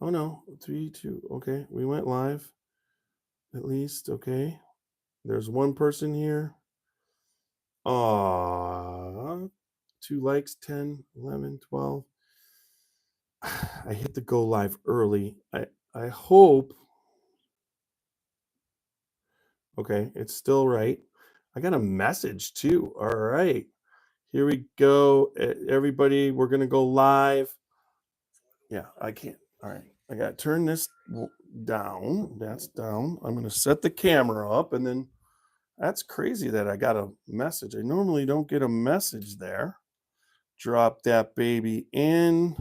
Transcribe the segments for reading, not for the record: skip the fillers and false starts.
Oh no, 3, 2. Okay, we went live at least. Okay, there's one person here. Aw, 2 likes, 10, 11, 12. I hit the go live early. I hope. Okay, it's still right. I got a message too. All right, here we go. Everybody, we're gonna go live. Yeah, I can't. All right, I got to turn this down. That's down. I'm gonna set the camera up, and then that's crazy that I got a message. I normally don't get a message there. Drop that baby in.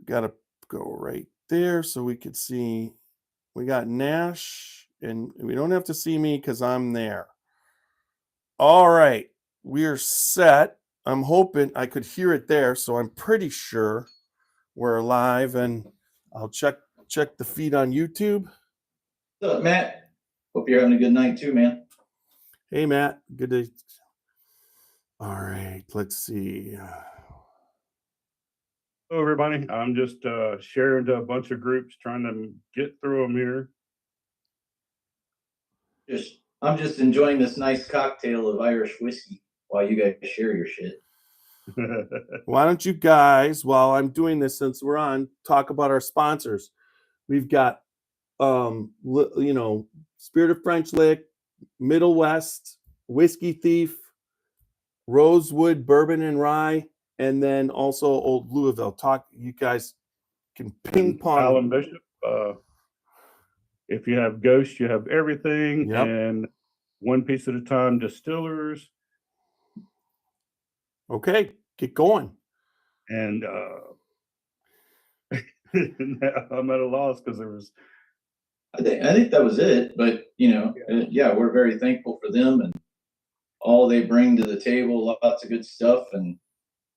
Got to go right there so we could see. We got Nash, and we don't have to see me because I'm there. All right, we're set. I'm hoping I could hear it there, so I'm pretty sure we're live, and I'll check the feed on YouTube. What's up, Matt? Hope you're having a good night too, man. Hey, Matt. Good to. All right, let's see. Hello, everybody. I'm just sharing to a bunch of groups, trying to get through them here. I'm just enjoying this nice cocktail of Irish whiskey while you guys share your shit. Why don't you guys, while I'm doing this, since we're on, talk about our sponsors? We've got, Spirit of French Lick, Middle West, Whiskey Thief, Rosewood Bourbon and Rye, and then also Old Louisville. Talk. You guys can ping pong. Alan Bishop. If you have Ghost, you have everything. Yep. And One Piece at a Time Distillers. Okay, get going. And I'm at a loss because there was. I think that was it. But yeah, we're very thankful for them and all they bring to the table. Lots of good stuff. And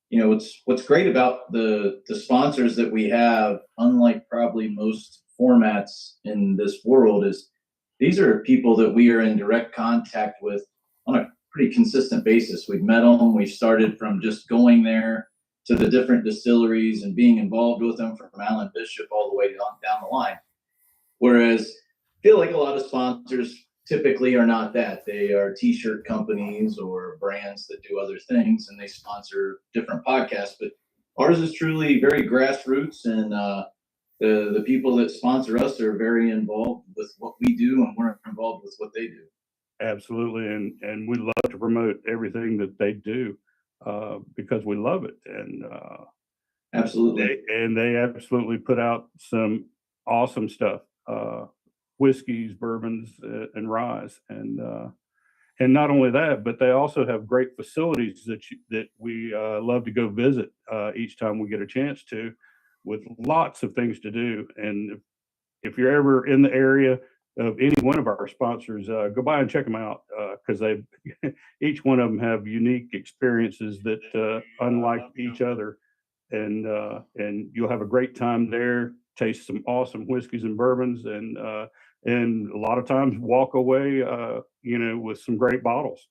what's great about the sponsors that we have, unlike probably most formats in this world, is these are people that we are in direct contact with on a pretty consistent basis. We've met them. We've started from just going there to the different distilleries and being involved with them from Alan Bishop all the way down the line. Whereas I feel like a lot of sponsors typically are not that. They are t-shirt companies or brands that do other things and they sponsor different podcasts. But ours is truly very grassroots, and the people that sponsor us are very involved with what we do, and we're involved with what they do. Absolutely, and we love to promote everything that they do because we love it, and absolutely, they absolutely put out some awesome stuff, whiskeys, bourbons, and ryes, and not only that, but they also have great facilities that we love to go visit each time we get a chance to, with lots of things to do. And if you're ever in the area of any one of our sponsors, go by and check them out because they each one of them have unique experiences that unlike each other, and you'll have a great time there. Taste some awesome whiskeys and bourbons, and a lot of times walk away, with some great bottles.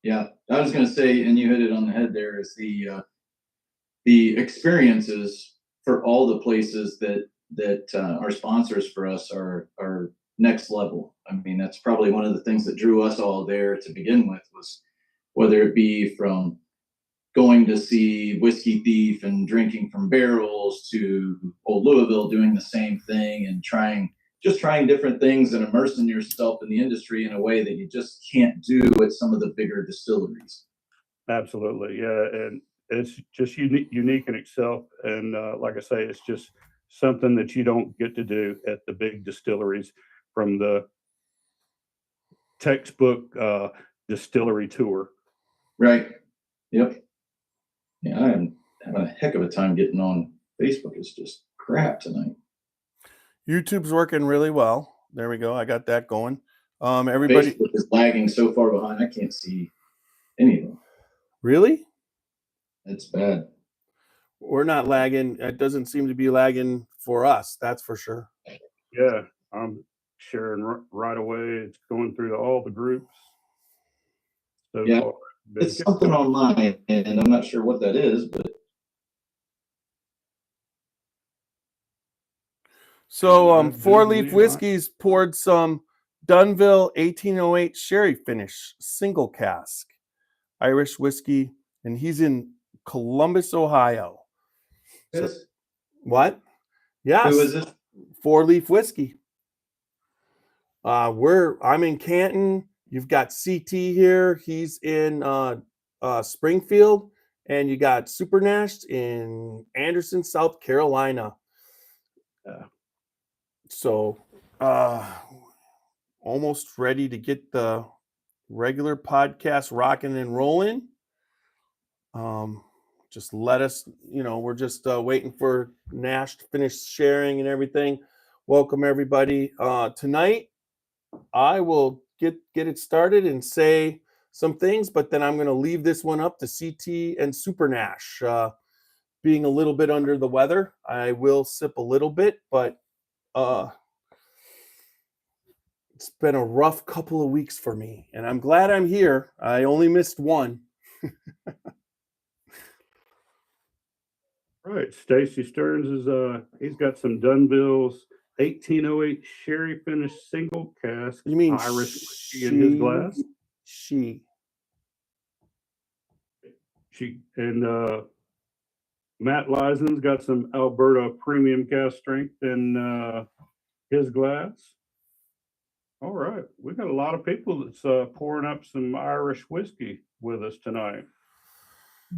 Yeah, I was going to say, and you hit it on the head there, is the experiences for all the places that are sponsors for us are next level. I mean, that's probably one of the things that drew us all there to begin with, was whether it be from going to see Whiskey Thief and drinking from barrels to Old Louisville doing the same thing and trying different things and immersing yourself in the industry in a way that you just can't do at some of the bigger distilleries. Absolutely, yeah, and it's just unique in itself. And like I say, it's just something that you don't get to do at the big distilleries from the textbook distillery tour. Right. Yep. Yeah, I am having a heck of a time getting on Facebook. It's just crap tonight. YouTube's working really well. There we go. I got that going. Everybody, Facebook is lagging so far behind. I can't see anything. Really? It's bad. We're not lagging. It doesn't seem to be lagging for us. That's for sure. Yeah, I'm sharing right away. It's going through all the groups. So Yeah, far. it's something on my end. I'm not sure what that is, but So, Four Leaf Right. Whiskies poured some Dunville 1808 sherry finish single cask Irish whiskey, and he's in Columbus, Ohio. So, Yes. what? Yes. Who is it? Four Leaf Whiskey. I'm in Canton. You've got CT here. He's in Springfield, and you got Super Nash in Anderson, South Carolina. So, almost ready to get the regular podcast rocking and rolling. Just let us, we're just waiting for Nash to finish sharing and everything. Welcome everybody. Tonight, I will get it started and say some things, but then I'm going to leave this one up to CT and Super Nash. Being a little bit under the weather, I will sip a little bit, but it's been a rough couple of weeks for me, and I'm glad I'm here. I only missed one. Right. Stacy Stearns is he's got some Dunville's 1808 sherry finished single cask You mean Irish whiskey in his glass. She And Matt Lysen's got some Alberta premium cask strength in his glass. All right. We got a lot of people that's pouring up some Irish whiskey with us tonight.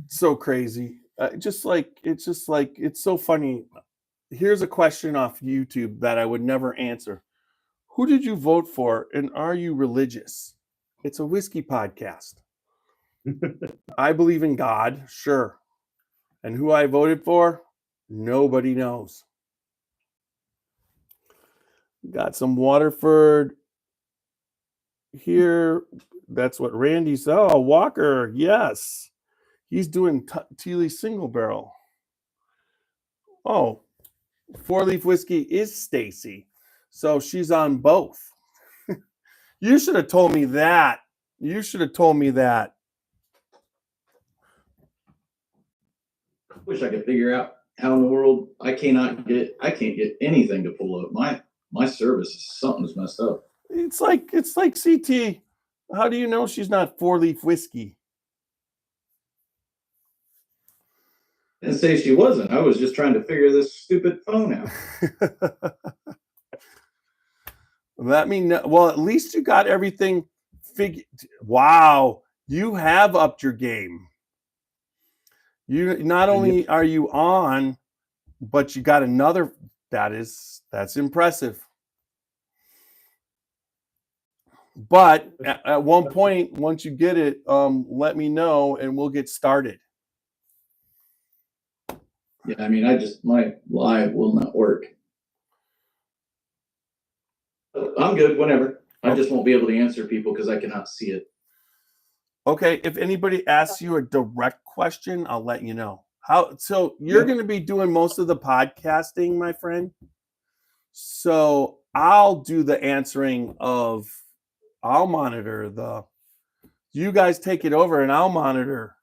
so crazy. It's so funny. Here's a question off YouTube that I would never answer. Who did you vote for, and are you religious? It's a whiskey podcast. I believe in God, sure. And who I voted for, nobody knows. Got some Waterford here. That's what Randy said. Oh, Walker, yes. He's doing Teely single barrel. Oh, Four Leaf Whiskey is Stacy. So she's on both. You should have told me that. Wish I could figure out how in the world I can't get anything to pull up. My service is something's messed up. It's like CT. How do you know she's not Four Leaf Whiskey? I didn't say she wasn't. I was just trying to figure this stupid phone out. Let me know. Well, at least you got everything figured. Wow, you have upped your game. You not only are you on, but you got another. That's impressive. But at one point, once you get it, let me know and we'll get started. Yeah, I mean, my live will not work. I'm good whenever. I just won't be able to answer people because I cannot see it. Okay, if anybody asks you a direct question, I'll let you know. So you're going to be doing most of the podcasting, my friend. So I'll do the answering I'll monitor you guys take it over and I'll monitor.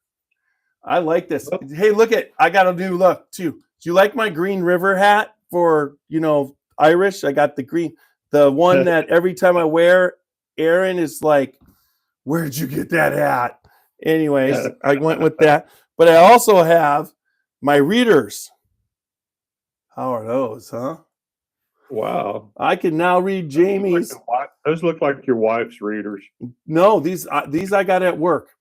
I like this. Hey, I got a new look too. Do you like my Green River hat for, Irish? I got the one that every time I wear, Aaron is like, where'd you get that hat? Anyways, I went with that. But I also have my readers. How are those, huh? Wow. I can now read Jamie's. Those look like your wife's readers. No, these I got at work.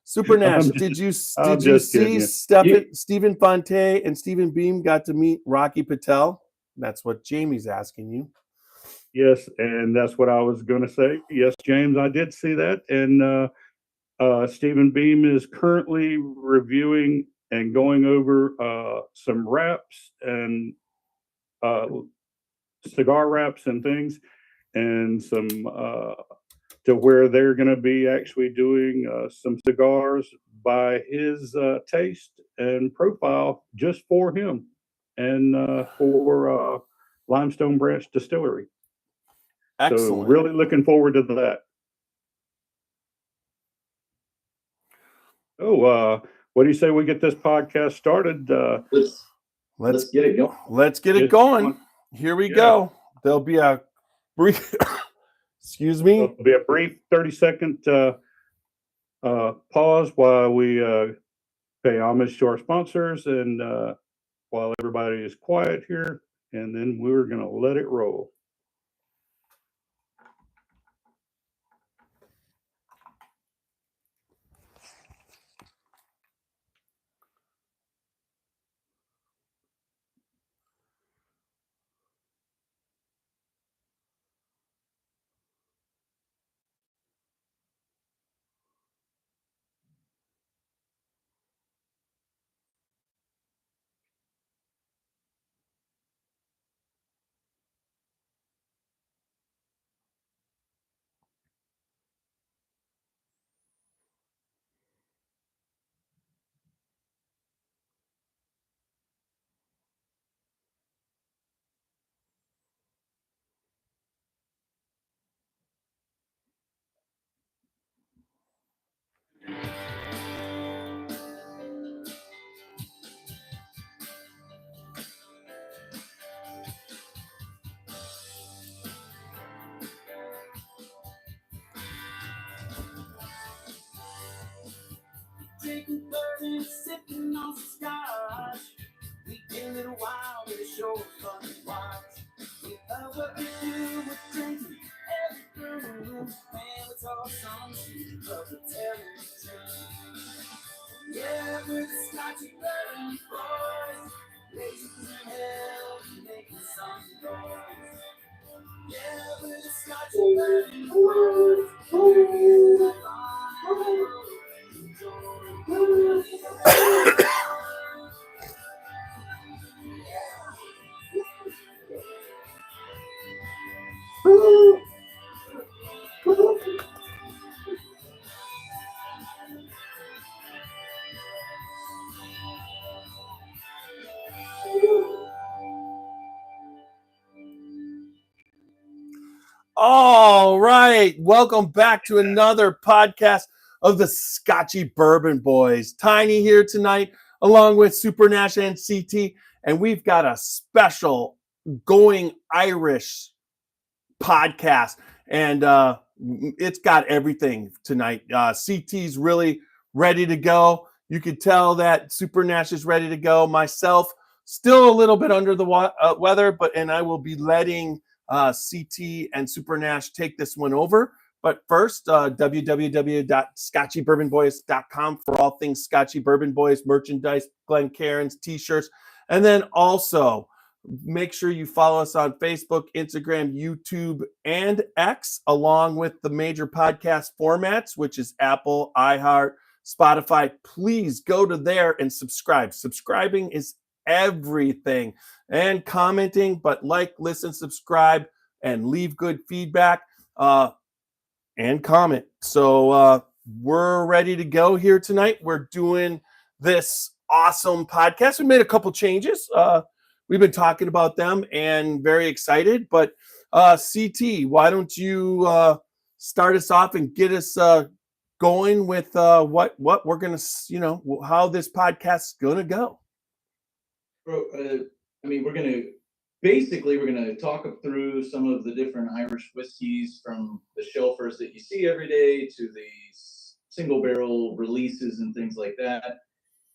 Super Nash, did you see Stephen Fonte and Stephen Beam got to meet Rocky Patel? That's what Jamie's asking you. Yes, and that's what I was going to say. Yes, James, I did see that. And Stephen Beam is currently reviewing and going over some wraps and cigar wraps and things, and some to where they're going to be actually doing some cigars by his taste and profile just for him and for Limestone Branch Distillery. Excellent. So really looking forward to that. What do you say we get this podcast started? Let's get it going. Let's get it going. here we Yeah. go. There'll be a brief, excuse me. There'll be a brief 30-second pause while we pay homage to our sponsors and while everybody is quiet here, and then we're going to let it roll. Drinking bourbon, sipping on some scotch. We get a little wild, but it's sure fun to watch. We love what we do with drinking every brew. Man, it's all sunshine, love to tell you the truth. Yeah, we're the Scotchy Bourbon Boys. Raising from hell, making some noise. Yeah, we're the Scotchy Bourbon Boys. We're here to find All right. Welcome back to another podcast of the Scotchy Bourbon Boys. Tiny here tonight, along with Super Nash and CT. And we've got a special Going Irish podcast. And it's got everything tonight. CT's really ready to go. You could tell that Super Nash is ready to go. Myself, still a little bit under the weather, and I will be letting CT and Super Nash take this one over. But first, www.scotchybourbonboys.com for all things Scotchy Bourbon Boys, merchandise, Glencairns, t-shirts. And then also make sure you follow us on Facebook, Instagram, YouTube, and X, along with the major podcast formats, which is Apple, iHeart, Spotify. Please go to there and subscribe. Subscribing is everything, and commenting, but like, listen, subscribe, and leave good feedback and comment. So we're ready to go here tonight. We're doing this awesome podcast. We made a couple changes. We've been talking about them and very excited, but CT, why don't you start us off and get us going with what we're going to, how this podcast is going to go. We're going to talk through some of the different Irish whiskeys, from the shelfers that you see every day to the single barrel releases and things like that.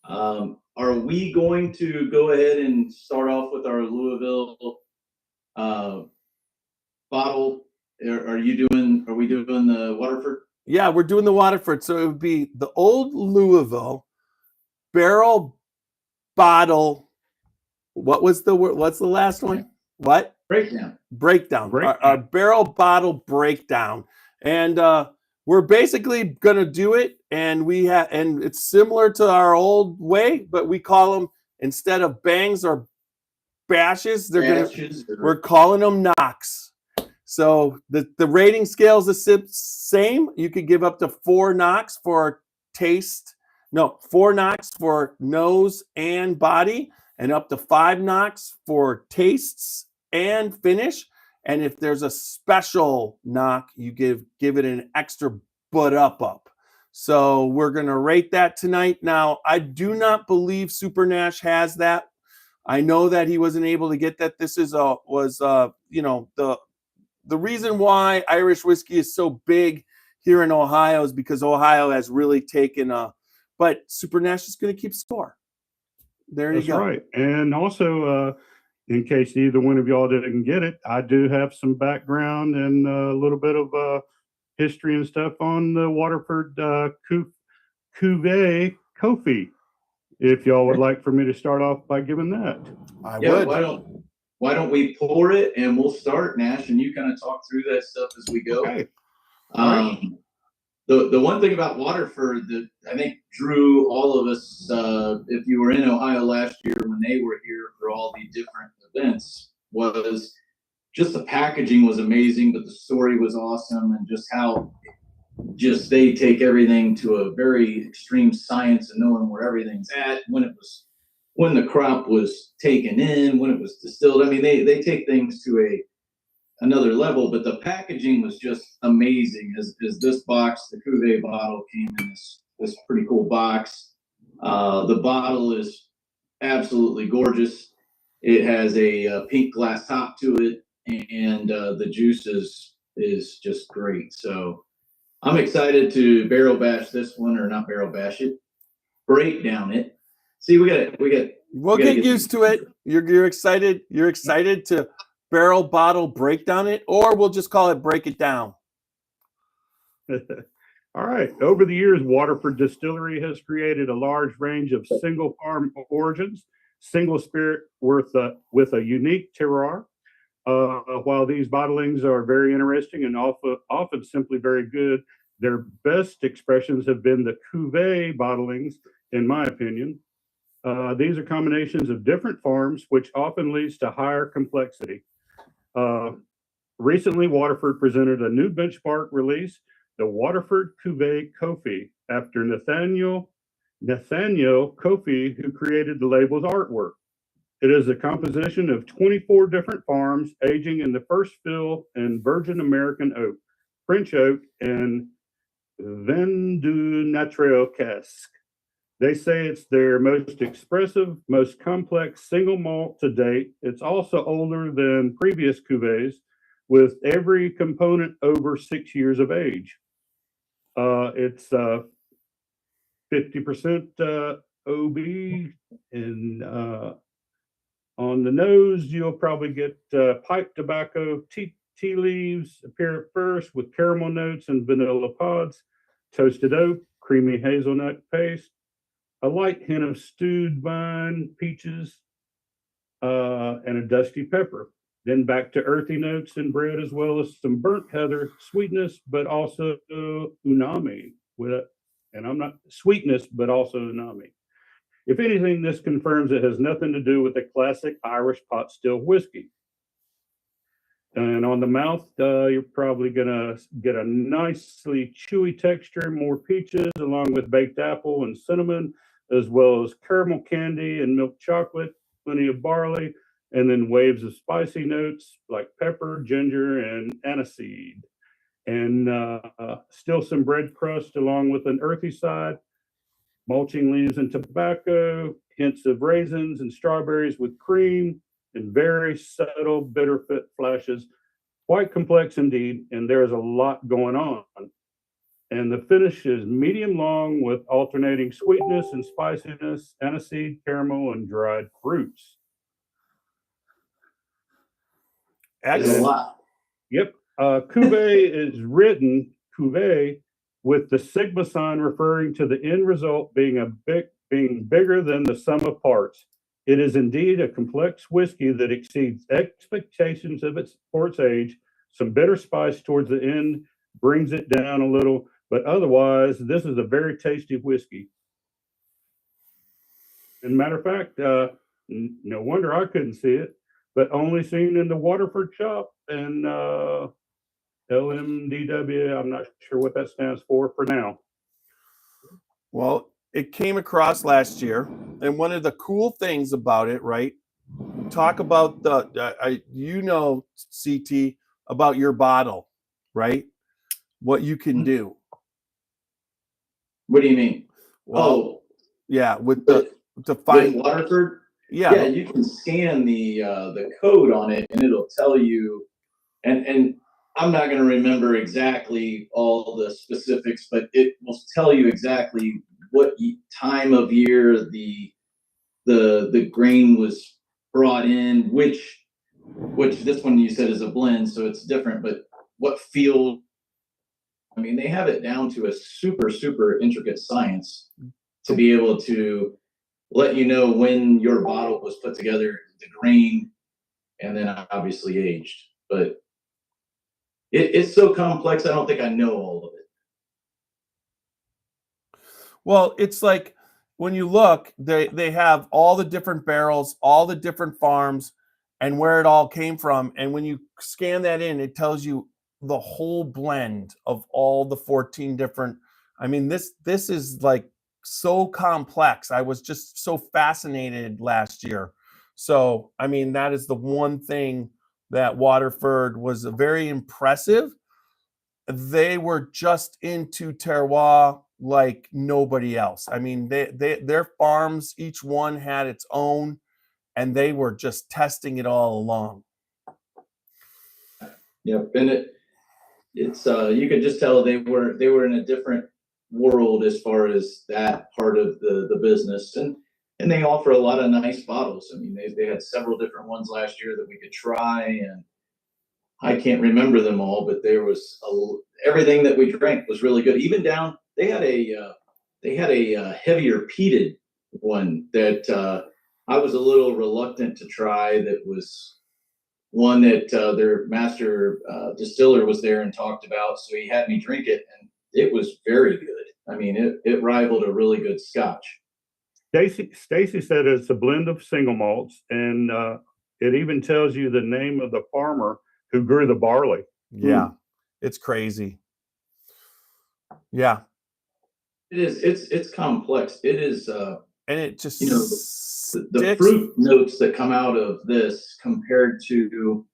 Are we going to go ahead and start off with our Louisville bottle? Are we doing the Waterford? Yeah, we're doing the Waterford. So it would be the old Louisville barrel bottle. What's the last one? What? Breakdown. Our barrel bottle breakdown. And we're basically going to do it. And and it's similar to our old way, but we call them, instead of bangs or bashes, we're calling them knocks. So the rating scale is the same. You could give up to 4 knocks for taste. No, 4 knocks for nose and body, and up to 5 knocks for tastes and finish. And if there's a special knock, you give it an extra butt up. So we're going to rate that tonight. Now, I do not believe Super Nash has that. I know that he wasn't able to get that. This is you know, the reason why Irish whiskey is so big here in Ohio is because Ohio has really taken but Super Nash is going to keep score. There you go. That's right. And also, in case either one of y'all didn't get it, I do have some background and a little bit of history and stuff on the Waterford Cuvée Cuvée. If y'all would like for me to start off by giving that. I Yeah, would. why don't we pour it and we'll start, Nash, and you kind of talk through that stuff as we go. Okay. The one thing about Waterford that I think drew all of us, if you were in Ohio last year when they were here for all the different events, was just the packaging was amazing, but the story was awesome, and just how just they take everything to a very extreme science and knowing where everything's at, when the crop was taken in, when it was distilled. I mean, they take things to another level, but the packaging was just amazing. As this box, the Cuvée bottle came in this pretty cool box. The bottle is absolutely gorgeous. It has a pink glass top to it, and the juice is just great. So I'm excited to barrel bash this one, or not barrel bash it, break down it. See, We'll get used to it. You're excited. You're excited to barrel bottle break down it, or we'll just call it break it down. All right. Over the years, Waterford Distillery has created a large range of single farm origins, single spirit with a unique terroir. While these bottlings are very interesting and often simply very good, their best expressions have been the cuvée bottlings, in my opinion. These are combinations of different farms, which often leads to higher complexity. Recently, Waterford presented a new benchmark release, the Waterford Cuvée Cuvée, after Nathaniel Cuvée, who created the label's artwork. It is a composition of 24 different farms aging in the first fill in virgin American oak, French oak, and vin du naturel cask. They say it's their most expressive, most complex single malt to date. It's also older than previous cuvées, with every component over 6 years of age. It's 50% OB, and on the nose, you'll probably get pipe tobacco, tea leaves appear at first with caramel notes and vanilla pods, toasted oak, creamy hazelnut paste, a light hint of stewed vine, peaches, and a dusty pepper. Then back to earthy notes and bread, as well as some burnt heather, sweetness, but also umami. And I'm not sweetness, but also umami. If anything, this confirms it has nothing to do with the classic Irish pot still whiskey. And on the mouth, you're probably gonna get a nicely chewy texture, more peaches, along with baked apple and cinnamon, as well as caramel candy and milk chocolate, plenty of barley, and then waves of spicy notes like pepper, ginger, and aniseed. And still some bread crust along with an earthy side, mulching leaves and tobacco, hints of raisins and strawberries with cream, and very subtle bitter flashes. Quite complex indeed, and there's a lot going on. And the finish is medium long with alternating sweetness and spiciness, aniseed, caramel, and dried fruits. There's a lot. Yep. Cuvée is written cuvée with the sigma sign referring to the end result being bigger than the sum of parts. It is indeed a complex whiskey that exceeds expectations for its age. Some bitter spice towards the end brings it down a little, but otherwise, this is a very tasty whiskey. And matter of fact, no wonder I couldn't see it, but only seen in the Waterford shop and LMDW. I'm not sure what that stands for now. Well, it came across last year, and one of the cool things about it, right? Talk about CT, about your bottle, right? What you can do. What do you mean? Well, yeah, with with fine Waterford. Yeah. you can scan the code on it, and it'll tell you. And I'm not going to remember exactly all the specifics, but it will tell you exactly what time of year the grain was brought in, which this one you said is a blend, so it's different, but what field. I mean, they have it down to a super intricate science to be able to let you know when your bottle was put together, the grain, and then obviously aged. But it's so complex, I don't think I know all of it. Well, it's like when you look, they have all the different barrels, all the different farms, and where it all came from. And when you scan that in, it tells you the whole blend of all the 14 different. I mean, this is like so complex. I was just so fascinated last year. So, I mean, that is the one thing that Waterford was very impressive. They were just into terroir like nobody else. I mean, their farms, each one had its own, and they were just testing it all along. Yep, and it's you could just tell they were in a different world as far as that part of the business, and they offer a lot of nice bottles. I mean, they had several different ones last year that we could try, and I can't remember them all, but there was everything that we drank was really good. Even down, they had a heavier peated one that I was a little reluctant to try. That was one that their master distiller was there and talked about, so he had me drink it, and it was very good. I mean, it rivaled a really good Scotch. Stacy said it's a blend of single malts, and it even tells you the name of the farmer who grew the barley. Yeah, it's crazy. Yeah, it is. It's complex. It is. And it just the fruit notes that come out of this compared to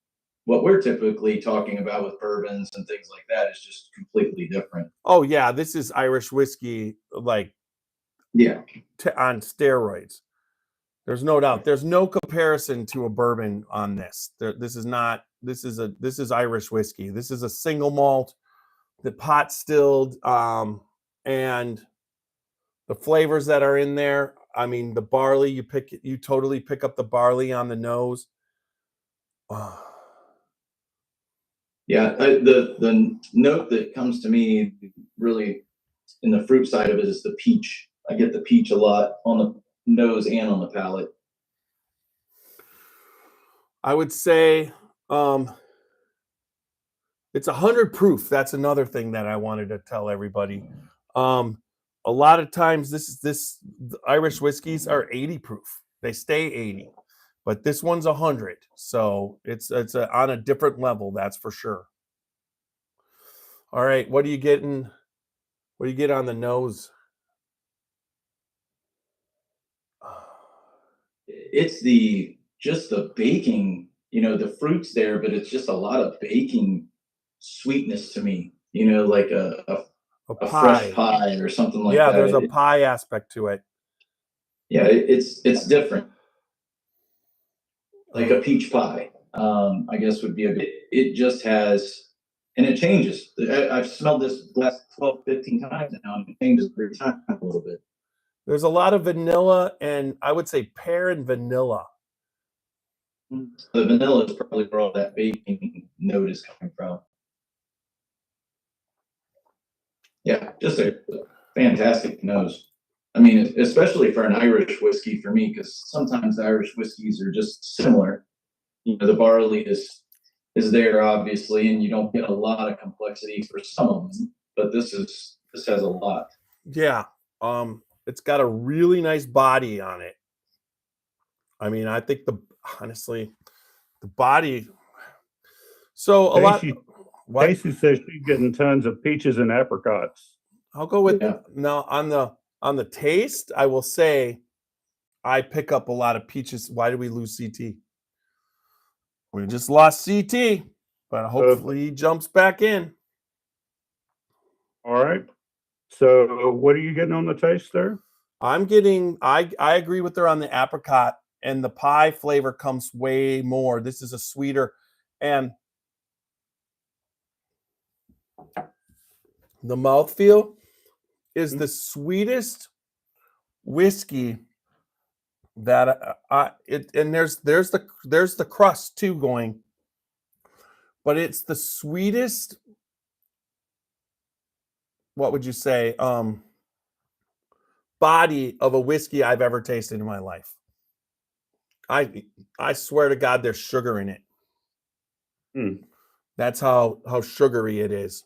what we're typically talking about with bourbons and things like that is just completely different. Oh yeah, this is Irish whiskey, like on steroids. There's no doubt. There's no comparison to a bourbon on this. This is not. This is Irish whiskey. This is a single malt, the pot stilled, and the flavors that are in there. I mean, the barley, you totally pick up the barley on the nose. Yeah, the note that comes to me really in the fruit side of it is the peach. I get the peach a lot on the nose and on the palate. I would say it's 100 proof. That's another thing that I wanted to tell everybody. A lot of times the Irish whiskeys are 80 proof. They stay 80, but this one's 100. So it's on a different level, that's for sure. All right, what are you getting? What do you get on the nose? It's just the baking, the fruit's there, but it's just a lot of baking sweetness to me, like a fresh pie or something like that. Yeah, there's a pie aspect to it. Yeah, it's different. Like a peach pie, I guess would be a bit. It just has, and it changes. I've smelled this the last 12, 15 times now, and it changes every time a little bit. There's a lot of vanilla, and I would say pear and vanilla. The vanilla is probably where all that baking note is coming from. Yeah, just a fantastic nose. I mean, especially for an Irish whiskey for me, because sometimes Irish whiskeys are just similar. The barley is there obviously, and you don't get a lot of complexity for some of them, but this has a lot. Yeah, it's got a really nice body on it. I mean, I think honestly, the body. So a lot. Casey says she's getting tons of peaches and apricots. I'll go with now on the taste. I will say, I pick up a lot of peaches. Why did we lose CT? We just lost CT, but hopefully he jumps back in. All right. So what are you getting on the taste there? I'm getting. I agree with her on the apricot and the pie flavor comes way more. This is a sweeter, and the mouthfeel is the sweetest whiskey that and there's the crust too going, but it's the sweetest, what would you say, body of a whiskey I've ever tasted in my life. I swear to God, there's sugar in it. That's how sugary it is.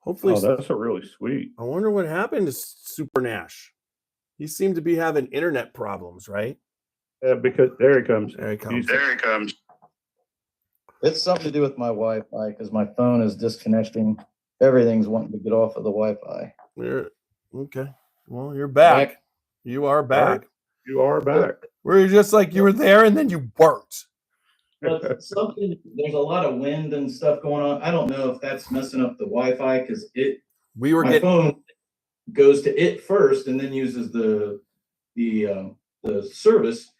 Hopefully, that's a really sweet. I wonder what happened to Super Nash. He seemed to be having internet problems, right? Yeah, because there he comes. There he comes. There he comes. It's something to do with my Wi-Fi because my phone is disconnecting. Everything's wanting to get off of the Wi-Fi. Okay. Well, you're back. You are back. You are back. We're just like you were there and then you worked. But there's a lot of wind and stuff going on. I don't know if that's messing up the Wi-Fi because my phone goes to it first and then uses the service.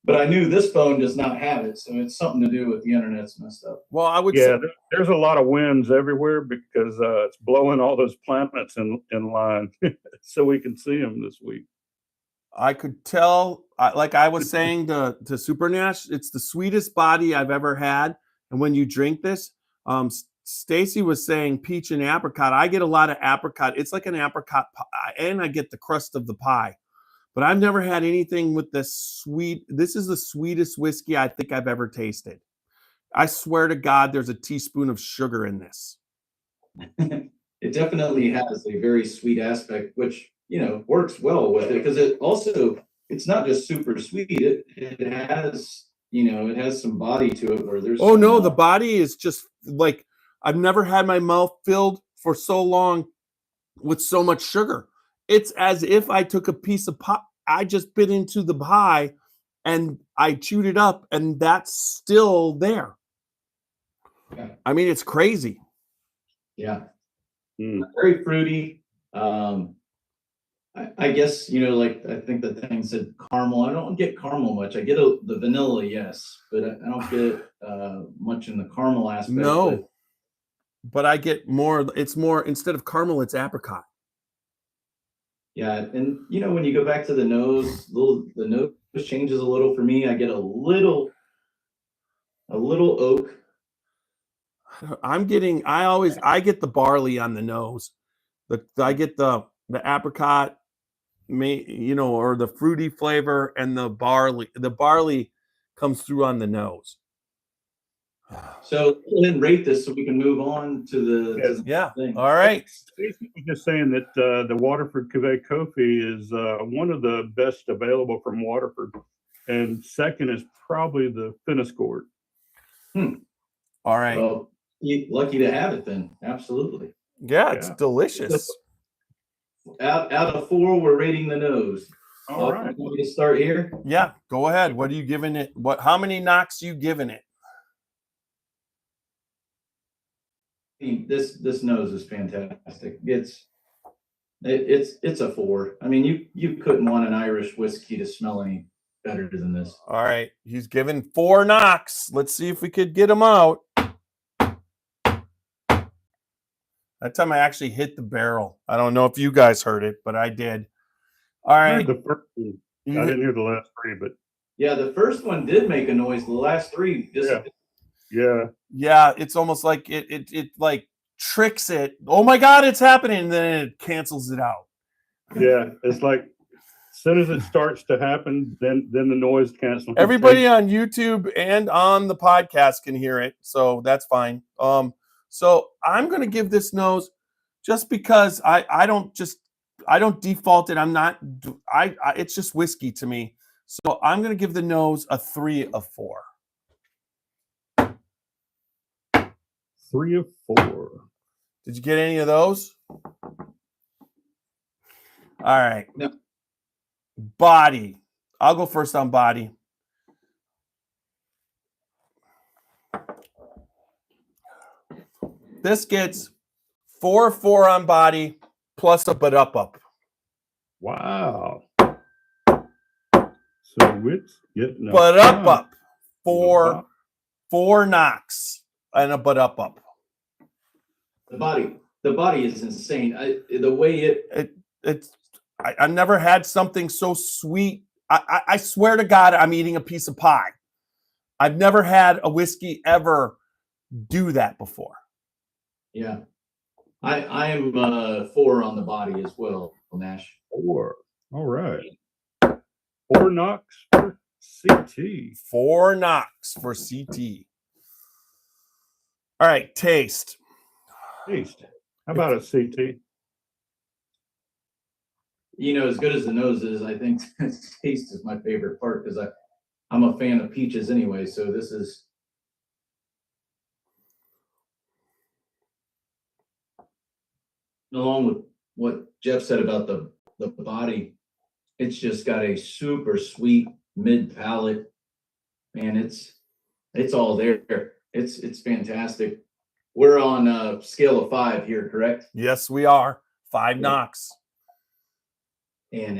But I knew this phone does not have it, so it's something to do with the internet's messed up. Well, I would say there's a lot of winds everywhere because it's blowing all those planets in line, so we can see them this week. I could tell, like I was saying to Super Nash, it's the sweetest body I've ever had. And when you drink this, Stacy was saying peach and apricot. I get a lot of apricot. It's like an apricot pie, and I get the crust of the pie. But I've never had anything with this sweet. This is the sweetest whiskey I think I've ever tasted. I swear to God, there's a teaspoon of sugar in this. It definitely has a very sweet aspect, which, works well with it because it's not just super sweet. It has, it has some body to it where there's. Oh, no, the body is just like, I've never had my mouth filled for so long with so much sugar. It's as if I took a piece of pie, I just bit into the pie and I chewed it up and that's still there. Yeah. I mean, it's crazy. Yeah. Very fruity. I guess, like I think the thing said caramel. I don't get caramel much. I get the vanilla, yes, but I don't get much in the caramel aspect. No, but I get more. It's more, instead of caramel, it's apricot. Yeah, and when you go back to the nose, the nose changes a little for me. I get a little oak. I get the barley on the nose. I get the apricot, or the fruity flavor, and the barley. The barley comes through on the nose. So go ahead and rate this so we can move on to the thing. All right. Just saying that the Waterford Cuvée Cuvée is one of the best available from Waterford, and second is probably the Finiscourt. All right. Well, you're lucky to have it then. Absolutely. Yeah, it's delicious. Out of 4, we're rating the nose. All right. Want me to start here? Yeah, go ahead. What are you giving it? How many knocks you giving it? This nose is fantastic. It's a 4. I mean, you couldn't want an Irish whiskey to smell any better than this. All right, he's given 4 knocks. Let's see if we could get him out. That time I actually hit the barrel. I don't know if you guys heard it, but I did. All right. I didn't hear the last 3, but yeah, the first one did make a noise. The last 3 just. Yeah, it's almost like it like tricks it. Oh my God, it's happening, and then it cancels it out. Yeah, it's like as soon as it starts to happen, then the noise cancels. Everybody on YouTube and on the podcast can hear it, so that's fine. So I'm gonna give this nose just because I don't default it. It's just whiskey to me. So I'm gonna give the nose a 3 of 4. 3 of 4. Did you get any of those? All right. No. Body. I'll go first on body. This gets 4 of 4 on body plus a but up. Wow. So Wits getting a But up, five. four knocks and a but up. The body is insane. The way I never had something so sweet. I swear to God, I'm eating a piece of pie. I've never had a whiskey ever do that before. yeah. I am 4 on the body as well, Nash. 4. All right. 4 knocks for CT. 4 knocks for CT. All right, taste. Taste. How about a CT? You know, as good as the nose is, I think taste is my favorite part because I'm a fan of peaches anyway. So this is. Along with what Jeff said about the body, it's just got a super sweet mid palate. Man, it's all there. It's fantastic. We're on a scale of 5 here, correct? Yes, we are. 5 knocks. And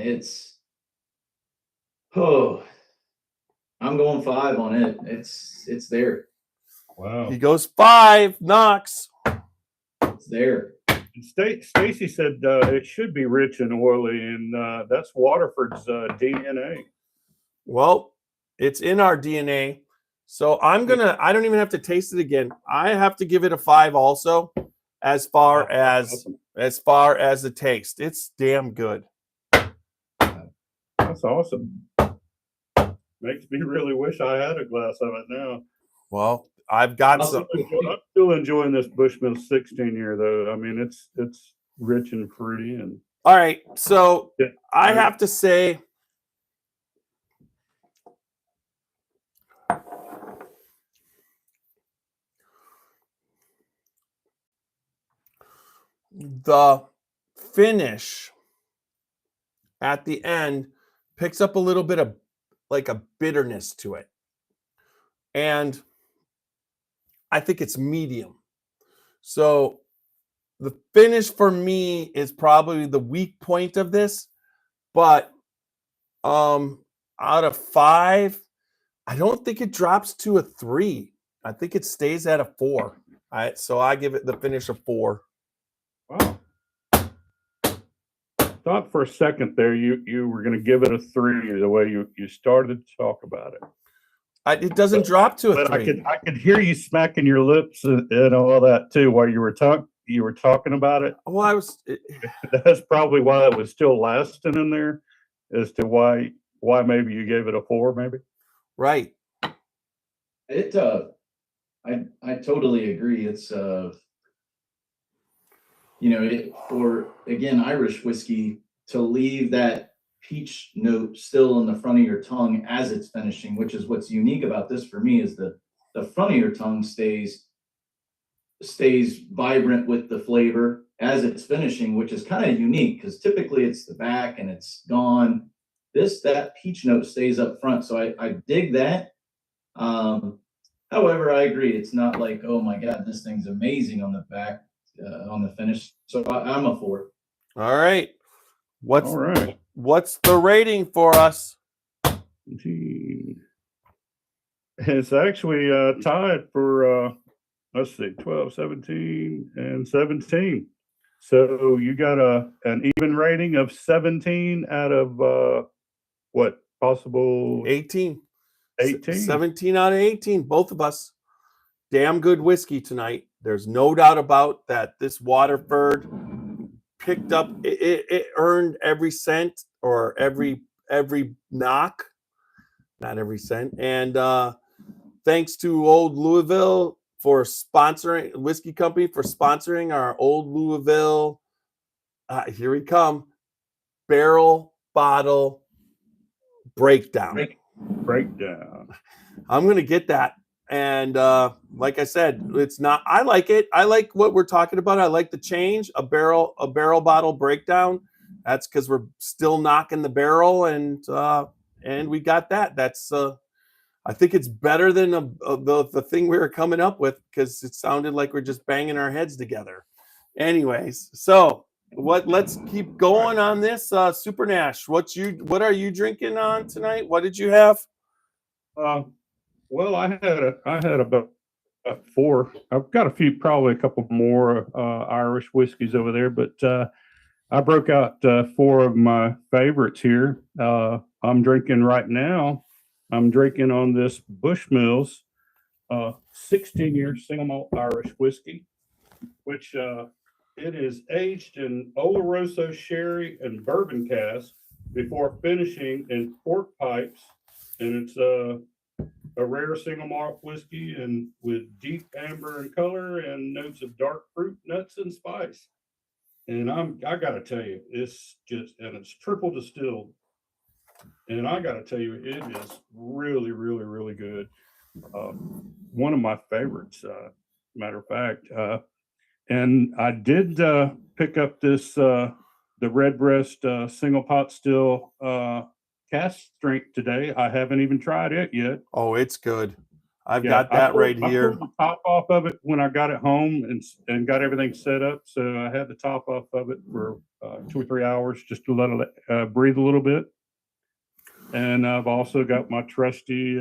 I'm going 5 on it. It's there. Wow. He goes 5 knocks. It's there. Stacy said it should be rich and oily, and that's Waterford's DNA. Well, it's in our DNA. So I don't even have to taste it again. I have to give it a 5 also, as far as the taste. It's damn good. That's awesome. Makes me really wish I had a glass of it now. Well, I've got I'm some. still enjoying this Bushmill 16 year though. I mean, it's rich and fruity and. All right, so I have to say, the finish at the end picks up a little bit of like a bitterness to it. And I think it's medium. So the finish for me is probably the weak point of this, but out of 5, I don't think it drops to a 3. I think it stays at a 4. So I give it the finish of 4. Wow. Thought for a second there you were going to give it a 3 the way you started to talk about it. It doesn't drop to a 3. I could hear you smacking your lips and all that too while you were talking about it. Well, That's probably why it was still lasting in there, as to why maybe you gave it a 4, maybe. Right. I totally agree. It's for again Irish whiskey to leave that peach note still in the front of your tongue as it's finishing, which is what's unique about this for me, is the front of your tongue stays vibrant with the flavor as it's finishing, which is kind of unique because typically it's the back and it's gone. That peach note stays up front, so I dig that. However, I agree, it's not like, oh my God, this thing's amazing on the back, on the finish. So I'm a 4. All right. All right. What's the rating for us? It's actually tied for let's see, 12, 17, and 17. So you got an even rating of 17 out of what possible 18. 18. 17 out of 18, both of us. Damn good whiskey tonight. There's no doubt about that. This Waterford picked up, it earned every cent or every knock, not every cent. And thanks to Old Louisville for sponsoring, Whiskey Company for sponsoring our Old Louisville, here we come, barrel bottle breakdown. I'm going to get that. And like I said, it's not, I like it. I like what we're talking about. I like the change, a barrel bottle breakdown. That's because we're still knocking the barrel, and we got that. That's I think it's better than the thing we were coming up with, because it sounded like we're just banging our heads together. Anyways, so let's keep going on this. Super Nash, what are you drinking on tonight? What did you have? Well, I had about 4. I've got probably a couple more Irish whiskeys over there, but I broke out 4 of my favorites here. I'm drinking right now. I'm drinking on this Bushmills 16-year single malt Irish whiskey, which it is aged in Oloroso sherry and bourbon casks before finishing in pork pipes, and it's a rare single malt whiskey and with deep amber in color and notes of dark fruit, nuts, and spice. And I gotta tell you, it's triple distilled. And I gotta tell you, it is really, really, really good. One of my favorites, matter of fact. And I did pick up this the Redbreast single pot still cask strength today. I haven't even tried it yet. Oh, it's good. I've got that right here. I pulled the top off of it when I got it home and got everything set up. So I had the top off of it for 2 or 3 hours just to let it breathe a little bit. And I've also got my trusty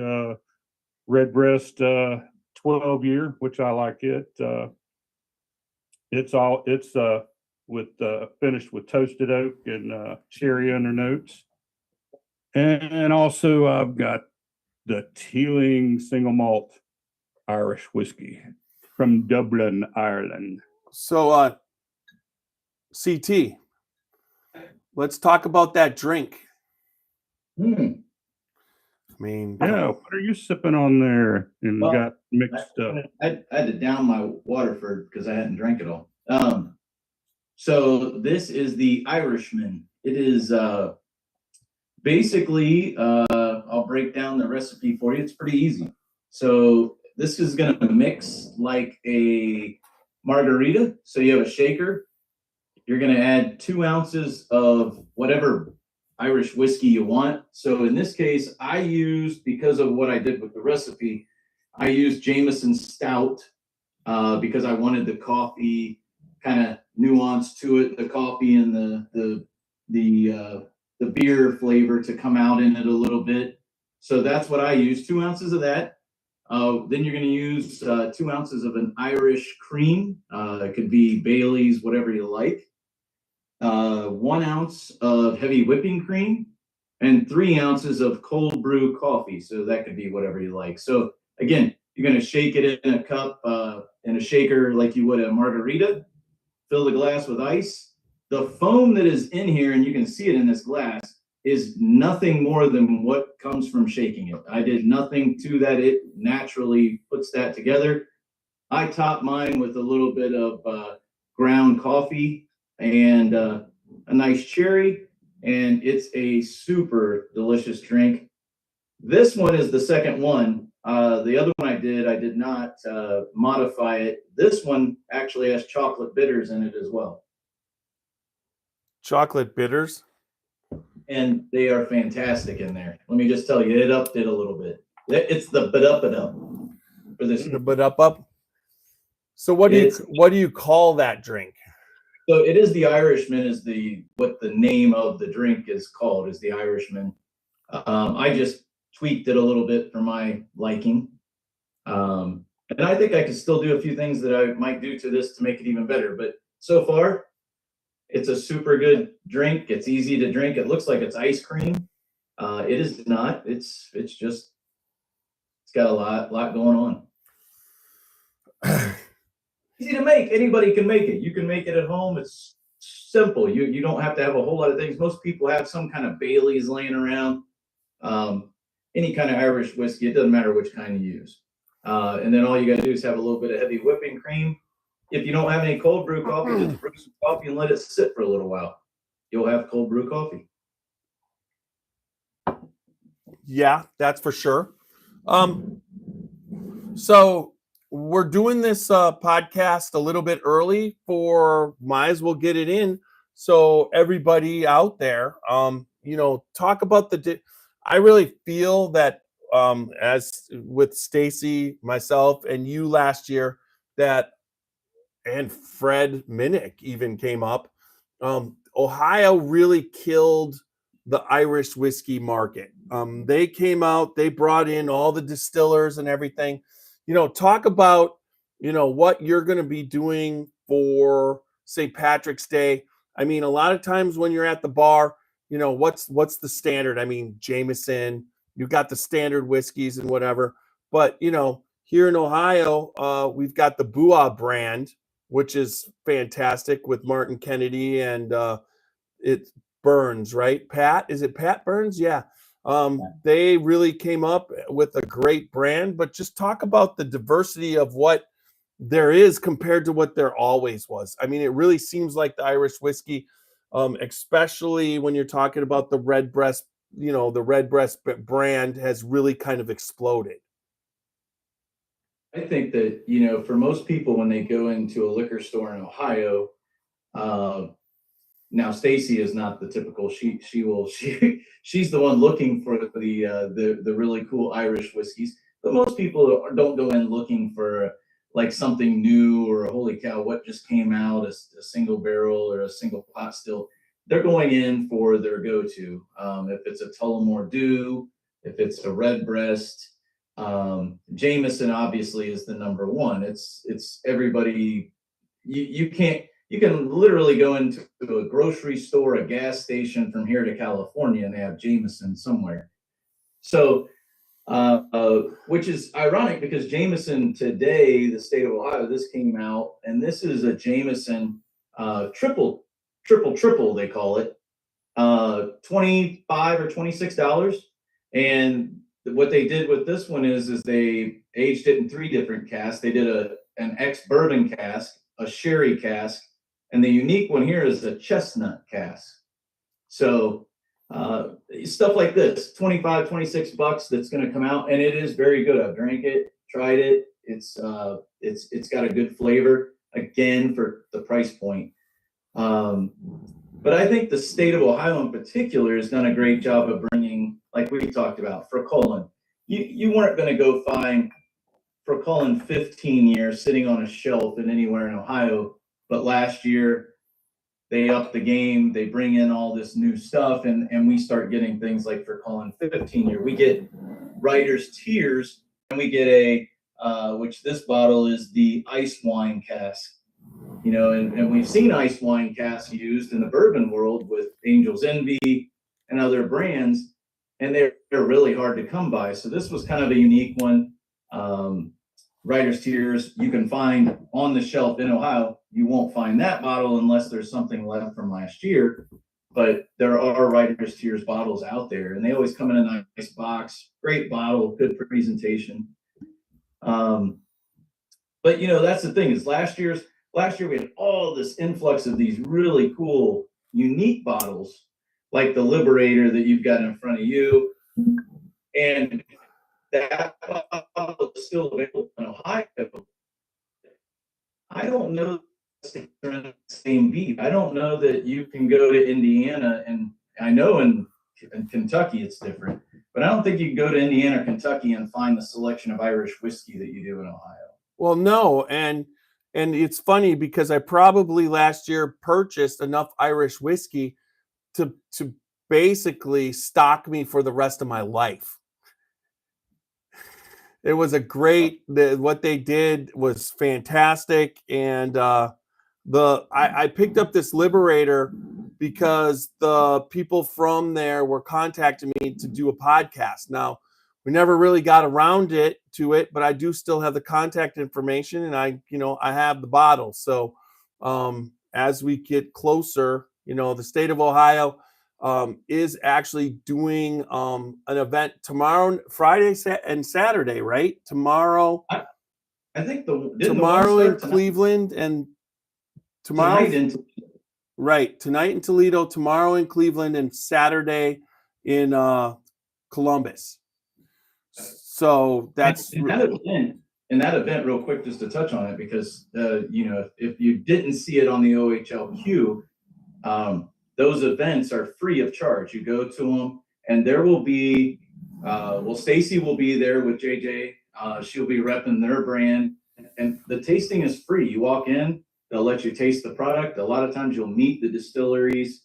Redbreast 12-year, which I like it. It's with finished with toasted oak and cherry undernotes. And also I've got the Teeling single malt Irish whiskey from Dublin, Ireland. So CT, let's talk about that drink. I mean, yeah, what are you sipping on there and got mixed up? I had to down my Waterford because I hadn't drank it all. So this is the Irishman. It is basically, I'll break down the recipe for you. It's pretty easy. So this is going to mix like a margarita. So you have a shaker. You're going to add 2 ounces of whatever Irish whiskey you want. So in this case, I used, because of what I did with the recipe, I used Jameson Stout because I wanted the coffee kind of nuance to it, the coffee and the beer flavor to come out in it a little bit. So that's what I use, 2 ounces of that. Then you're going to use 2 ounces of an Irish cream. It could be Bailey's, whatever you like. 1 ounce of heavy whipping cream and 3 ounces of cold brew coffee. So that could be whatever you like. So again, you're going to shake it in a cup, in a shaker like you would a margarita. Fill the glass with ice. The foam that is in here, and you can see it in this glass, is nothing more than what comes from shaking it. I did nothing to that. It naturally puts that together. I top mine with a little bit of ground coffee and a nice cherry, and it's a super delicious drink. This one is the second one. The other one I did not modify it. This one actually has chocolate bitters in it as well. Chocolate bitters? And they are fantastic in there. Let me just tell you, it upped it a little bit. It's the but up for this. The but up. So what do you call that drink? So it is the Irishman is what the name of the drink is called, is the Irishman. I just tweaked it a little bit for my liking. And I think I could still do a few things that I might do to this to make it even better. But so far, it's a super good drink. It's easy to drink. It looks like it's ice cream. It is not. It's got a lot going on. Easy to make. Anybody can make it. You can make it at home. It's simple. You don't have to have a whole lot of things. Most people have some kind of Bailey's laying around. Any kind of Irish whiskey. It doesn't matter which kind you use. And then all you got to do is have a little bit of heavy whipping cream. If you don't have any cold brew coffee, just brew some coffee and let it sit for a little while. You'll have cold brew coffee. Yeah, that's for sure. So we're doing this podcast a little bit early might as well get it in. So everybody out there, talk about I really feel that as with Stacy, myself, and you last year, and Fred Minnick even came up, Ohio really killed the Irish whiskey market. They came out, they brought in all the distillers and everything. Talk about, what you're going to be doing for St. Patrick's Day. I mean, a lot of times when you're at the bar, what's the standard? I mean, Jameson, you've got the standard whiskeys and whatever. But, here in Ohio, we've got the Bua brand, which is fantastic with Martin Kennedy and it Burns, right? Pat, is it Pat Burns? Yeah. They really came up with a great brand, but just talk about the diversity of what there is compared to what there always was. I mean, it really seems like the Irish whiskey, especially when you're talking about the Redbreast, the Redbreast brand has really kind of exploded. I think that, for most people, when they go into a liquor store in Ohio, now Stacy is not the typical, she's the one looking for the really cool Irish whiskeys, but most people don't go in looking for like something new or holy cow, what just came out, a single barrel or a single pot still. They're going in for their go-to. If it's a Tullamore Dew, if it's a Redbreast, Jameson obviously is the number one. It's everybody. You can literally go into a grocery store, a gas station from here to California, and they have Jameson somewhere. So, which is ironic because Jameson today, the state of Ohio, this came out, and this is a Jameson triple, they call it, $25 or $26, and what they did with this one is they aged it in 3 different casks. They did an ex-bourbon cask, a sherry cask, and the unique one here is a chestnut cask. So stuff like this, $25, $26 that's going to come out, and it is very good. I've drank it, tried it. It's got a good flavor, again, for the price point. But I think the state of Ohio in particular has done a great job of bringing, like we talked about, for Cullen. You weren't going to go find for Cullen 15 years sitting on a shelf in anywhere in Ohio, but last year they upped the game. They bring in all this new stuff, and we start getting things like for Cullen 15 year. We get Writer's Tears, and we get which this bottle is the ice wine cask. And we've seen ice wine casks used in the bourbon world with Angel's Envy and other brands, and they're really hard to come by. So this was kind of a unique one. Writer's Tears, you can find on the shelf in Ohio. You won't find that bottle unless there's something left from last year, but there are Writer's Tears bottles out there, and they always come in a nice box. Great bottle, good presentation. But that's the thing is last year we had all this influx of these really cool, unique bottles, like the Liberator that you've got in front of you. And that bottle is still available in Ohio. I don't know if they're in the same beat. I don't know that you can go to Indiana, and I know in Kentucky it's different, but I don't think you can go to Indiana or Kentucky and find the selection of Irish whiskey that you do in Ohio. Well, no, and it's funny because I probably last year purchased enough Irish whiskey to basically stock me for the rest of my life. It was what they did was fantastic, and I picked up this Liberator because the people from there were contacting me to do a podcast. Now, we never really got around to it, but I do still have the contact information, and I have the bottle. So as we get closer, the state of Ohio is actually doing an event tomorrow, Friday and Saturday, right? Tomorrow. I think tomorrow in Cleveland and tomorrow. Tonight in Toledo, tomorrow in Cleveland, and Saturday in Columbus. So that's in that event, real quick, just to touch on it, because if you didn't see it on the OHLQ, those events are free of charge. You go to them, and there will be Stacy will be there with JJ. She'll be repping their brand, and the tasting is free. You walk in, They'll let you taste the product. A lot of times you'll meet the distillery's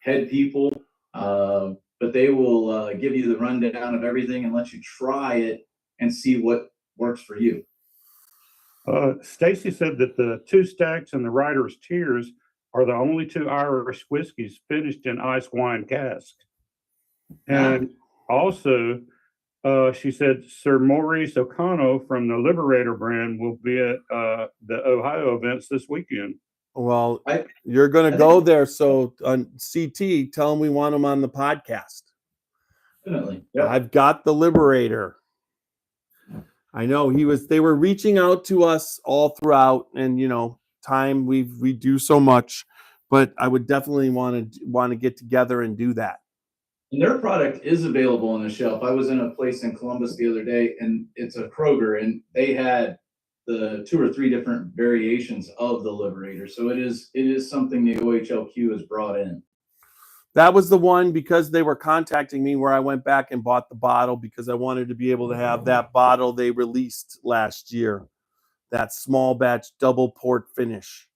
head people, but they will give you the rundown of everything and let you try it and see what works for you. Stacy said that the Two Stacks and the Writer's Tears are the only two Irish whiskeys finished in ice wine casks. And also, she said Sir Maurice O'Connell from the Liberator brand will be at the Ohio events this weekend. Well, you're going to go there. So on CT, tell them we want them on the podcast. Definitely. Yep. I've got the Liberator. I know they were reaching out to us all throughout, and time we do so much, but I would definitely want to get together and do that. And their product is available on the shelf. I was in a place in Columbus the other day, and it's a Kroger, and they had the 2 or 3 different variations of the Liberator. So it is something the OHLQ has brought in. That was the one, because they were contacting me, where I went back and bought the bottle because I wanted to be able to have that bottle they released last year, that small batch double port finish.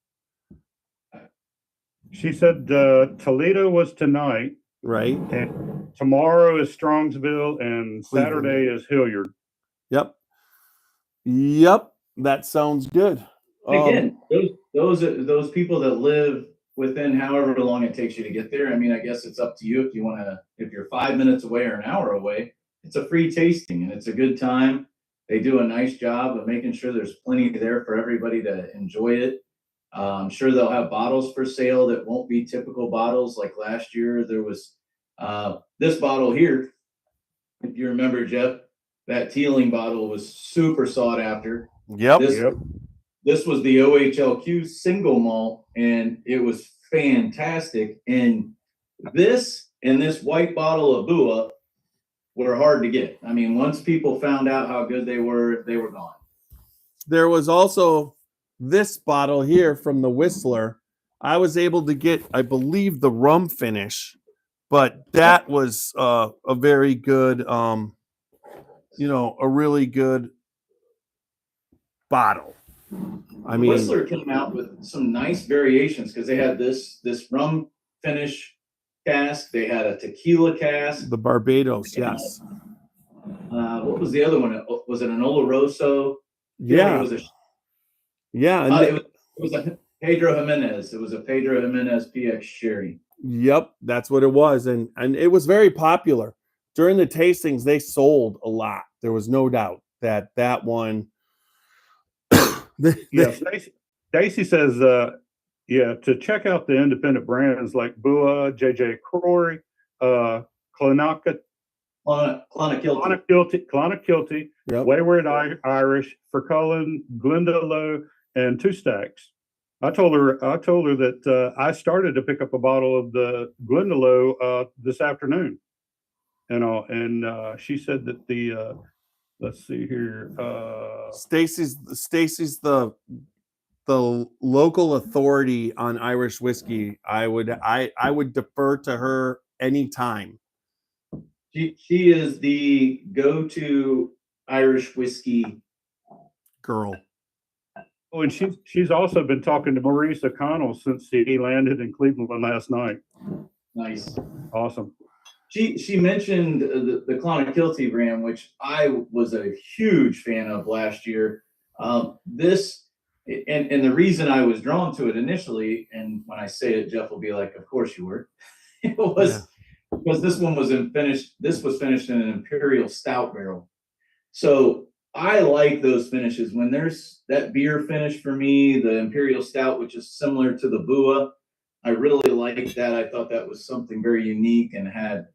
She said Toledo was tonight. Right. And tomorrow is Strongsville, and Cleveland. Saturday is Hilliard. Yep. That sounds good. Again, those people that live within however long it takes you to get there. I mean, I guess it's up to you if you want to. If you're 5 minutes away or an hour away, it's a free tasting and it's a good time. They do a nice job of making sure there's plenty there for everybody to enjoy it. I'm sure they'll have bottles for sale that won't be typical bottles. Like last year, there was this bottle here. If you remember, Jeff, that Teeling bottle was super sought after. Yep. This was the OHLQ single malt, and it was fantastic. And this white bottle of Bua were hard to get. I mean, once people found out how good they were gone. There was also this bottle here from the Whistler. I was able to get, I believe, the rum finish, but that was a very good, a really good bottle. I mean, Whistler came out with some nice variations because they had this rum finish cask. They had a tequila cask. The Barbados, yes. What was the other one? Was it an Oloroso? Yeah. It was a Pedro Jimenez. It was a Pedro Jimenez PX Sherry. Yep, that's what it was, and it was very popular during the tastings. They sold a lot. There was no doubt that one. Stacy says, to check out the independent brands like Bua, JJ Crory, Clonakilty, Yep. Wayward Irish, Fercullen, Glendalough, and Two Stacks. I told her that I started to pick up a bottle of the Glendalough this afternoon, and she said that the let's see here, Stacy's the local authority on Irish whiskey. I would defer to her anytime. She is the go-to Irish whiskey girl. Oh, and she's also been talking to Maurice O'Connell since he landed in Cleveland last night. Nice. Awesome. She mentioned the Clonakilty brand, which I was a huge fan of last year. This and the reason I was drawn to it initially, and when I say it, Jeff will be like, "Of course you were." It was because this one was finished. This was finished in an imperial stout barrel, so I like those finishes. When there's that beer finish for me, the imperial stout, which is similar to the Bua, I really liked that. I thought that was something very unique and had.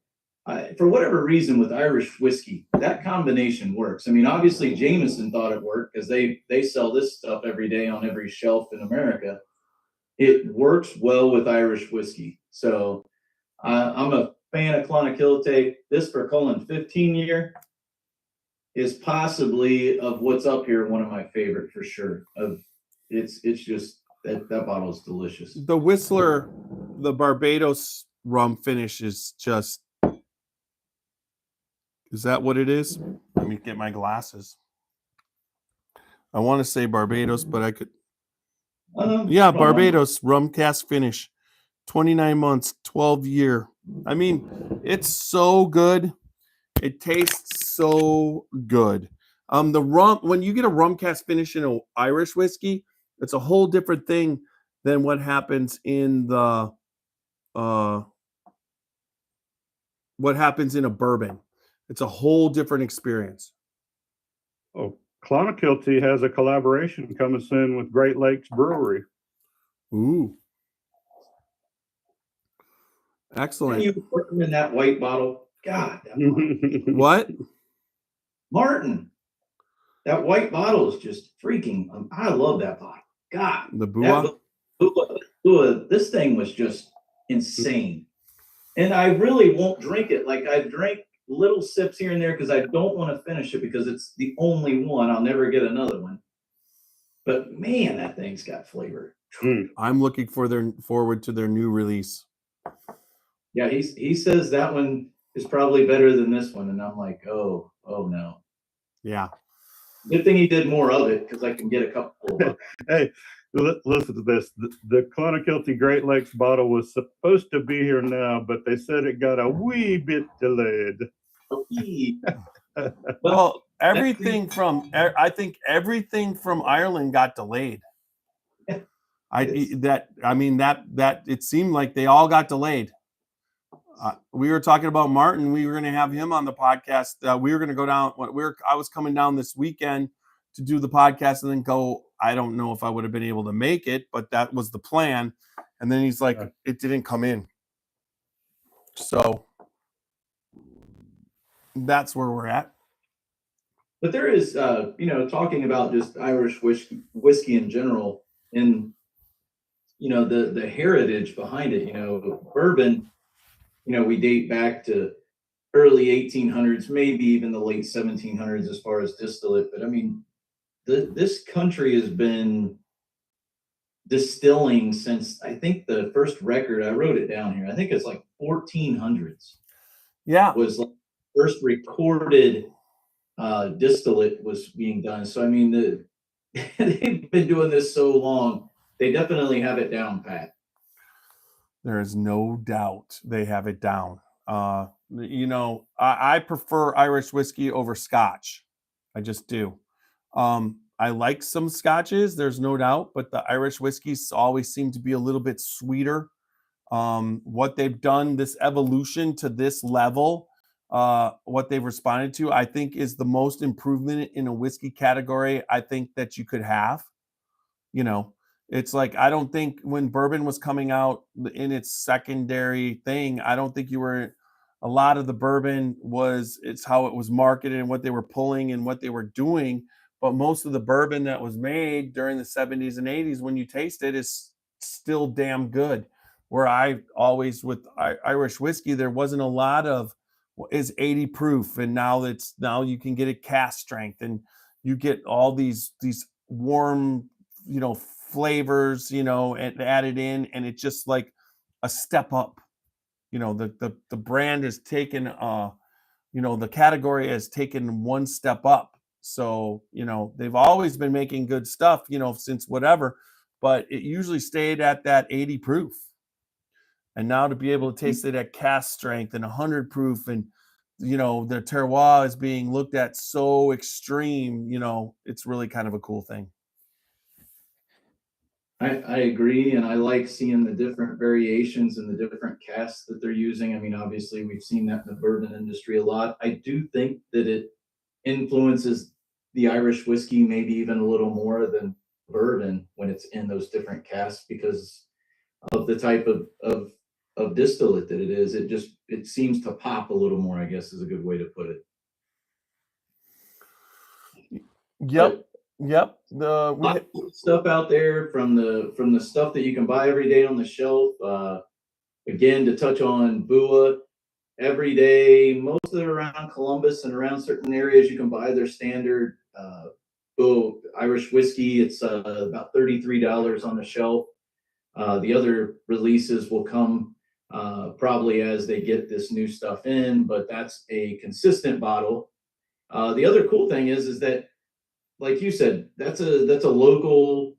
For whatever reason, with Irish whiskey, that combination works. I mean, obviously Jameson thought it worked because they sell this stuff every day on every shelf in America. It works well with Irish whiskey. So I'm a fan of Clonakilty. This Fercullen 15-year is possibly, of what's up here, one of my favorite for sure. It's just that bottle is delicious. The Whistler, the Barbados rum finish is just. Is that what it is? Let me get my glasses. I want to say Barbados, but I could. Yeah, hold on. Barbados rum cask finish, 29 months, 12 year. I mean, it's so good. It tastes so good. The rum, when you get a rum cask finish in an Irish whiskey, it's a whole different thing than what happens in the what happens in a bourbon. It's a whole different experience. Oh, Clonakilty has a collaboration coming soon with Great Lakes Brewery. Ooh. Can Excellent. you put them in that white bottle? God, that What? Martin, that white bottle is just freaking. I love that bottle. God, The that Bua? this thing was just insane. And I really won't drink it. Like I drink little sips here and there because I don't want to finish it because it's the only one. I'll never get another one. But man, that thing's got flavor. I'm looking forward to their new release. Yeah, he says that one is probably better than this one, and I'm like, oh no. Yeah. Good thing he did more of it because I can get a couple of them. Hey, listen to this. The Clonakilty Great Lakes bottle was supposed to be here now, but they said it got a wee bit delayed. Well, everything from I think everything from Ireland got delayed. That it seemed like they all got delayed. We were talking about Martin. We were going to have him on the podcast. We were going to go down. I was coming down this weekend to do the podcast and then go. I don't know if I would have been able to make it, but that was the plan. And then he's like, it didn't come in. So that's where we're at. But there is, talking about just Irish whiskey in general, and the heritage behind it. Bourbon. We date back to early 1800s, maybe even the late 1700s as far as distillate. But I mean, this country has been distilling since I think the first record, I wrote it down here, I think it's like 1400s. Yeah. Was like first recorded distillate was being done. So I mean, they've been doing this so long, they definitely have it down pat. There is no doubt they have it down. I prefer Irish whiskey over Scotch. I just do. I like some Scotches, there's no doubt, but the Irish whiskeys always seem to be a little bit sweeter. What they've done, this evolution to this level, what they've responded to, I think is the most improvement in a whiskey category I think that you could have. It's like, I don't think when bourbon was coming out in its secondary thing, I don't think a lot of the bourbon it's how it was marketed and what they were pulling and what they were doing. But most of the bourbon that was made during the 70s and 80s, when you taste it, is still damn good. Where I always, with Irish whiskey, there wasn't a lot of, is 80 proof. And now you can get it cask strength and you get all these warm, flavors, and added in, and it's just like a step up. The brand has taken the category has taken one step up. So they've always been making good stuff, since whatever, but it usually stayed at that 80 proof. And now to be able to taste it at cask strength and 100 proof, and the terroir is being looked at so extreme, it's really kind of a cool thing. I agree, and I like seeing the different variations and the different casks that they're using. I mean, obviously, we've seen that in the bourbon industry a lot. I do think that it influences the Irish whiskey maybe even a little more than bourbon when it's in those different casks because of the type of distillate that it is. It seems to pop a little more, I guess is a good way to put it. Yep. Stuff out there from the stuff that you can buy every day on the shelf. Again, to touch on Bua, every day, most of it around Columbus and around certain areas, you can buy their standard Irish whiskey. It's about $33 on the shelf. The other releases will come probably as they get this new stuff in, but that's a consistent bottle. The other cool thing is that, like you said, that's a local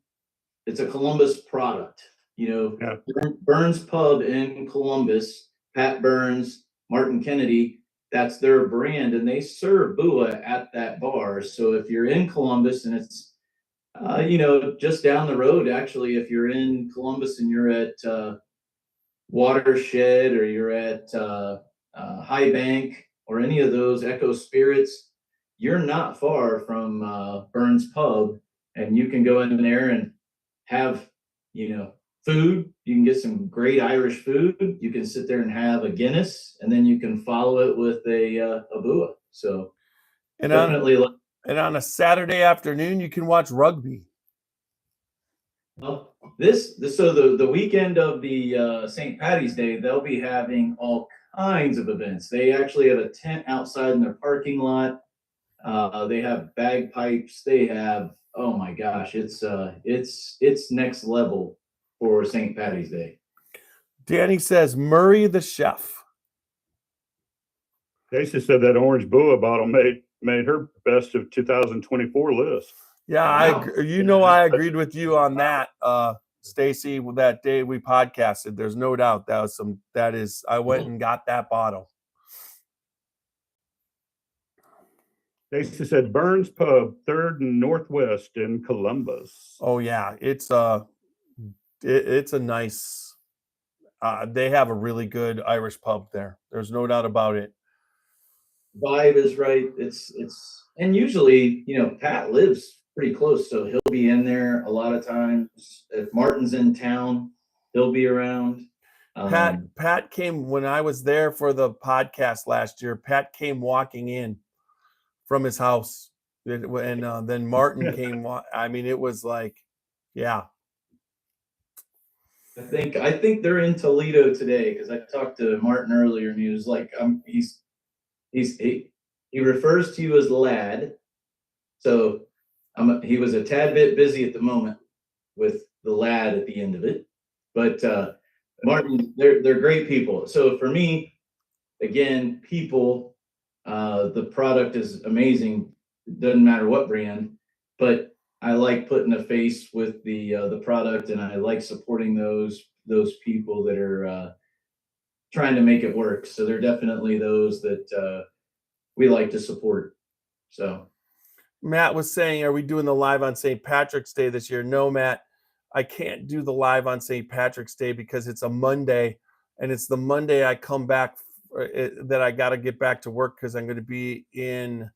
it's a Columbus product. You know, Yeah. Burns Pub in Columbus, Pat Burns, Martin Kennedy, that's their brand, and they serve Bua at that bar. So if you're in Columbus and it's you know, just down the road, actually, if you're in Columbus and you're at Watershed or you're at High Bank or any of those Echo Spirits, you're not far from Burns Pub, and you can go in there and have, you know, food. You can get some great Irish food. You can sit there and have a Guinness, and then you can follow it with a Bua. So And definitely. on a Saturday afternoon, you can watch rugby. Well, so the weekend of the St. Patty's Day, they'll be having all kinds of events. They actually have a tent outside in their parking lot. They have bagpipes. They have, oh my gosh, it's next level for St. Patty's Day. Danny says Murray the chef. Casey said that orange Bua bottle made her best of 2024 list. Yeah, Wow. I agreed with you on that, Stacy. That day we podcasted, there's no doubt I went and got that bottle. Stacy said Burns Pub, 3rd and Northwest in Columbus. Oh yeah, it's a nice. They have a really good Irish pub there. There's no doubt about it. Vibe is right. It's and usually, you know, Pat lives pretty close, so he'll be in there a lot of times. If Martin's in town, he'll be around. Pat came when I was there for the podcast last year. Pat came walking in from his house, and then Martin came. I mean, it was like, yeah. I think they're in Toledo today because I talked to Martin earlier, and he was like, he refers to you as lad, so he was a tad bit busy at the moment with the lad at the end of it, but Martin, they're great people. So for me, again, people, the product is amazing. It doesn't matter what brand, but I like putting a face with the product, and I like supporting those people that are trying to make it work. So they're definitely those that we like to support. So Matt was saying, are we doing the live on St. Patrick's Day this year? No, Matt, I can't do the live on St. Patrick's Day because it's a Monday, and it's the Monday I come back that I got to get back to work because I'm going to be in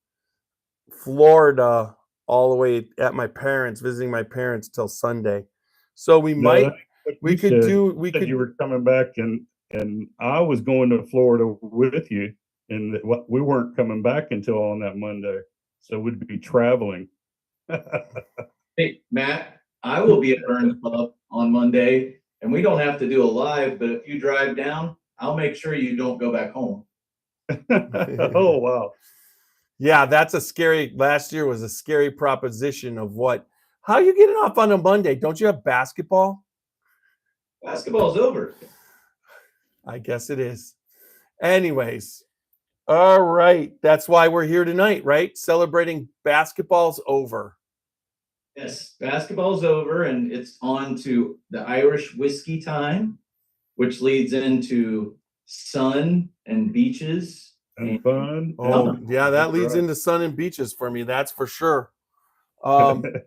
Florida all the way at my parents, visiting my parents till Sunday. So we You were coming back and I was going to Florida with you, and we weren't coming back until on that Monday. So we'd be traveling. Hey, Matt, I will be at Burns Pub on Monday, and we don't have to do a live, but if you drive down, I'll make sure you don't go back home. Oh, wow. Yeah, last year was a scary proposition of how are you getting off on a Monday? Don't you have basketball? Basketball's over. I guess it is. Anyways, all right. That's why we're here tonight, right? Celebrating basketball's over. Yes, basketball's over, and it's on to the Irish whiskey time, which leads into sun and beaches. And fun. Oh, yeah, that leads into sun and beaches for me. That's for sure. And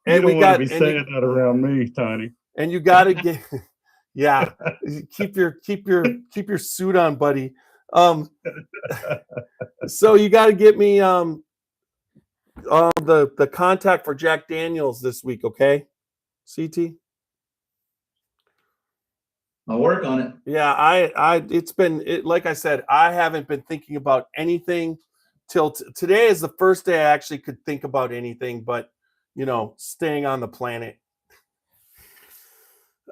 we got to be saying that around me, Tiny. And you got to get, yeah, keep your suit on, buddy. So you got to get me the contact for Jack Daniels this week, okay? CT. I'll work on it. Yeah, like I said, I haven't been thinking about anything till today is the first day I actually could think about anything but, staying on the planet.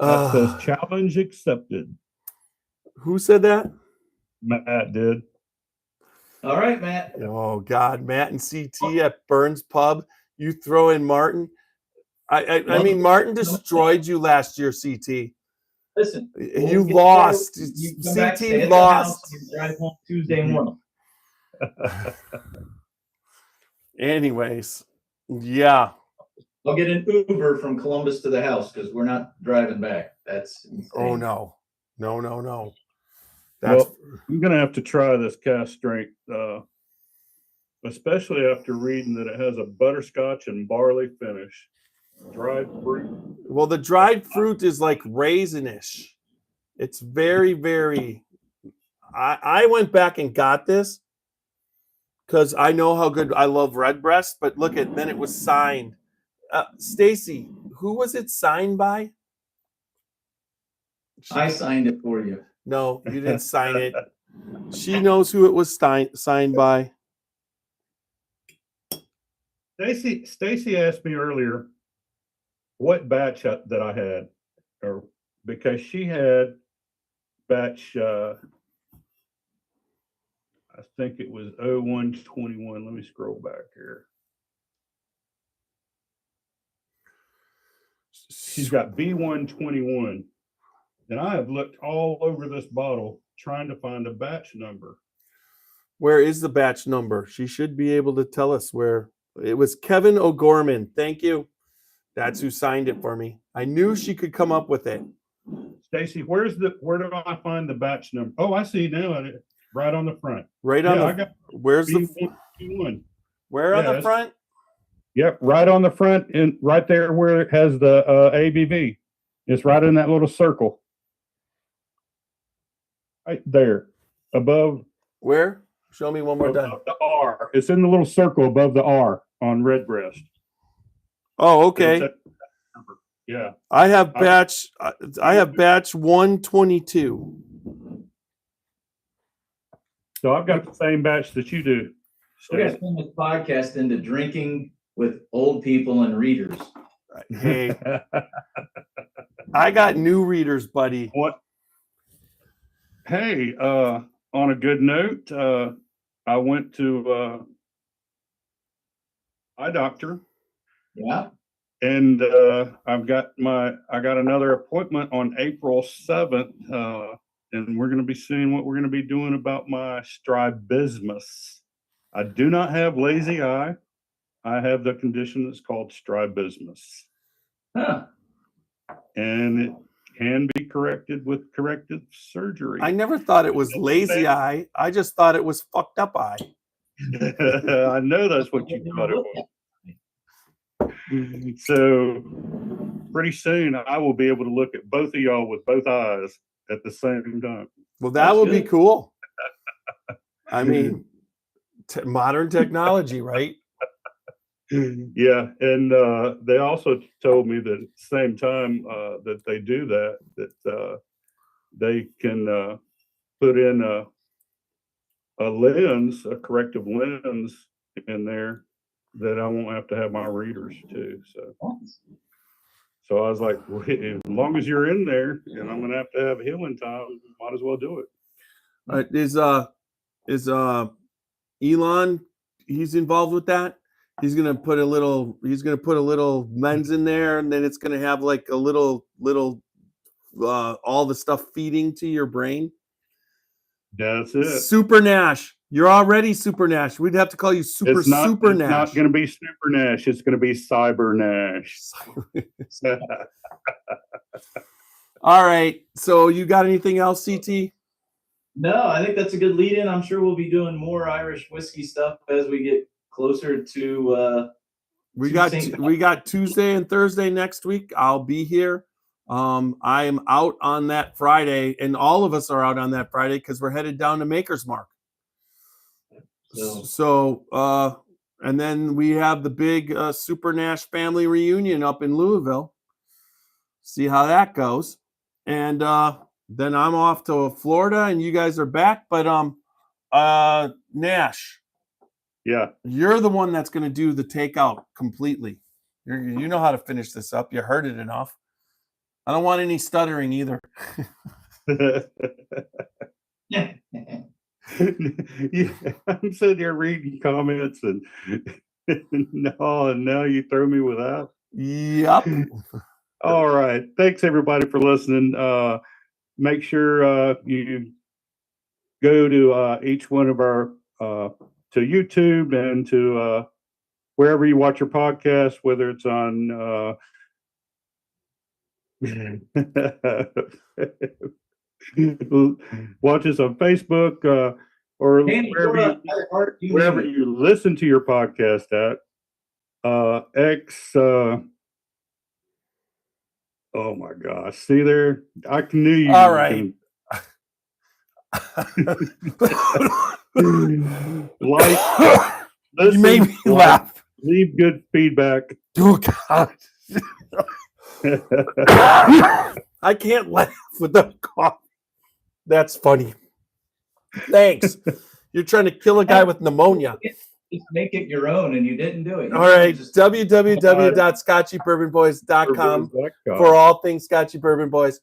That says challenge accepted. Who said that? Matt did. All right, Matt. Oh God, Matt and CT at Burns Pub. You throw in Martin. I mean, Martin destroyed you last year, CT. Listen, you lost. CT lost. Drive home Tuesday morning. Anyways, yeah. I'll get an Uber from Columbus to the house because we're not driving back. That's insane. Oh no. That's Well, I'm gonna have to try this cast strength, especially after reading that it has a butterscotch and barley finish, dried fruit. well, the dried fruit is like raisinish. It's very, very. I went back and got this because I know how good I love Redbreast, but look at then it was signed. Stacy, who was it signed by? I signed it for you. No, you didn't sign it. She knows who it was signed by. Stacy asked me earlier what batch that I had, or because she had batch. I think it was 0121. Let me scroll back here. She's got B121. And I have looked all over this bottle trying to find a batch number. Where is the batch number? She should be able to tell us where. It was Kevin O'Gorman. Thank you. That's who signed it for me. I knew she could come up with it. Stacy, where do I find the batch number? Oh, I see now. Right on the front. Right on I the. got Where's the? B121. Where on the front? Yep, right on the front, and right there where it has the ABV. It's right in that little circle. Right there, above. Where? Show me one more time. Above the R. It's in the little circle above the R on Redbreast. Oh, okay. Yeah. I have batch 122. So I've got the same batch that you do. We're gonna turn this podcast into drinking with old people and readers. Hey, I got new readers, buddy. What? Hey, on a good note, I went to eye doctor. Yeah. And I got another appointment on April 7th. And we're going to be seeing what we're going to be doing about my strabismus. I do not have lazy eye. I have the condition that's called strabismus. Huh. And it can be corrected with corrective surgery. I never thought it was lazy eye. I just thought it was fucked up eye. I know that's what you thought it was. So pretty soon I will be able to look at both of y'all with both eyes at the same time. Well, that would be cool. I mean, modern technology, right? Yeah, and they also told me that at the same time that they do that they can put in a lens, a corrective lens in there that I won't have to have my readers too. So I was like, well, as long as you're in there and I'm gonna have to have healing time, might as well do it. Is Elon? He's involved with that. He's gonna put a little lens in there, and then it's gonna have like a little all the stuff feeding to your brain. That's it. Super Nash. You're already Super Nash. We'd have to call you Super Nash. It's not going to be Super Nash. It's going to be Cyber Nash. All right. So you got anything else, CT? No, I think that's a good lead in. I'm sure we'll be doing more Irish whiskey stuff as we get closer to we got Tuesday and Thursday next week. I'll be here. I am out on that Friday, and all of us are out on that Friday because we're headed down to Maker's Mark. So and then we have the big Super Nash family reunion up in Louisville. See how that goes. And then I'm off to Florida and you guys are back. But Nash. Yeah. You're the one that's going to do the takeout completely. You know how to finish this up. You heard it enough. I don't want any stuttering either. Yeah, I'm sitting here reading comments and now you throw me without. Yep. All right. Thanks everybody for listening. Make sure you go to each one of our to YouTube and to wherever you watch your podcast, whether it's on watch us on Facebook or wherever you listen to your podcast at. Oh my gosh, see there? I knew you. All right. You made me laugh. Leave good feedback. Oh God. I can't laugh without cough. That's funny. Thanks. You're trying to kill a guy with pneumonia. Just make it your own, and you didn't do it. All right. www.scotchybourbonboys.com for all things Scotchy Bourbon Boys.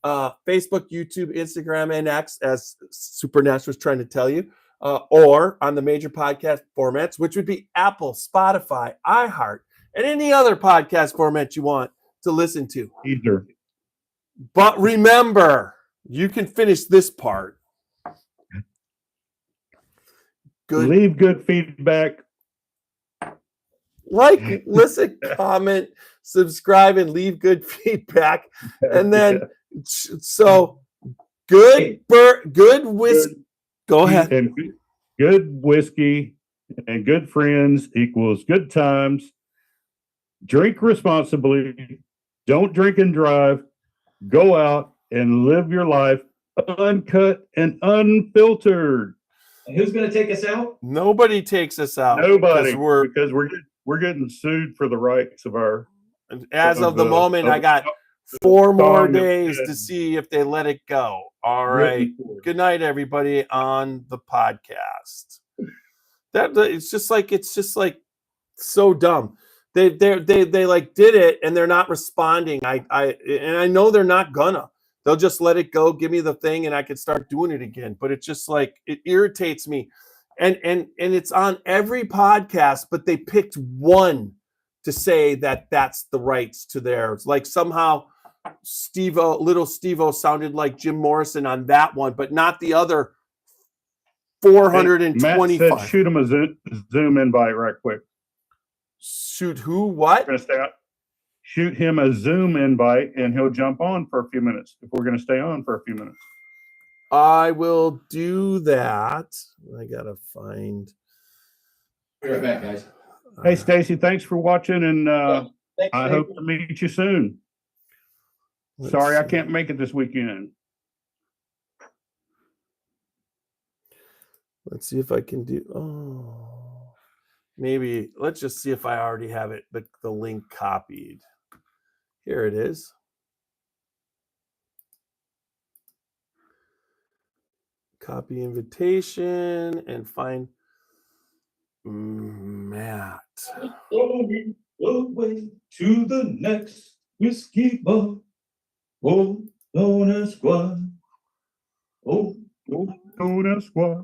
Facebook, YouTube, Instagram, and X, as Supernatural was trying to tell you, or on the major podcast formats, which would be Apple, Spotify, iHeart, and any other podcast format you want to listen to. Either. But remember, you can finish this part. Good. Leave good feedback. Like, listen, comment, subscribe, and leave good feedback. And then, so good whiskey. Go ahead. And good whiskey and good friends equals good times. Drink responsibly. Don't drink and drive. Go out and live your life uncut and unfiltered. And who's going to take us out? Nobody takes us out. Nobody, because we're getting sued for the rights of our. As of the moment, I got 4 more days to see if they let it go. All right. Good night, everybody on the podcast. It's just like so dumb. They like did it and they're not responding. I know they're not gonna. They'll just let it go, give me the thing, and I can start doing it again. But it's just like, it irritates me. And it's on every podcast, but they picked one to say that that's the rights to theirs. Like somehow little Steve-O sounded like Jim Morrison on that one, but not the other 425. Matt said, shoot him a Zoom invite right quick. Shoot who? What? Shoot him a Zoom invite and he'll jump on for a few minutes if we're going to stay on for a few minutes. I will do that. I gotta find. Be right back, guys. Hey, Stacy, thanks for watching, and I hope to meet you soon. Sorry, I can't make it this weekend. Let's see if I can do. Oh, maybe. Let's just see if I already have it. The link copied. Here it is. Copy invitation and find Matt. Going away to the next whiskey bar. Oh, don't ask why. Oh, don't ask why.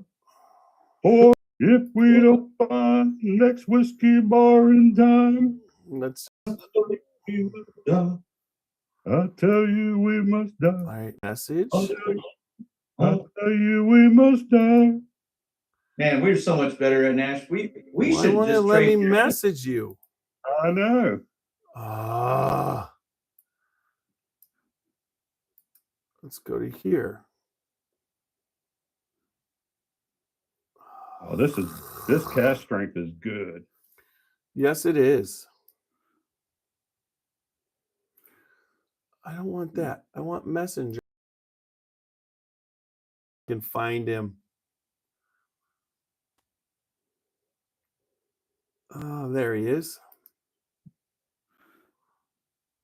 Or if we don't find the next whiskey bar in time, let's. I tell you we must die. All right, message. I tell you we must die. Man, we're so much better at Nash. We Why should won't just it let me message you. I know. Let's go to here. Oh, this cast strength is good. Yes, it is. I don't want that. I want Messenger. I can find him. Oh, there he is.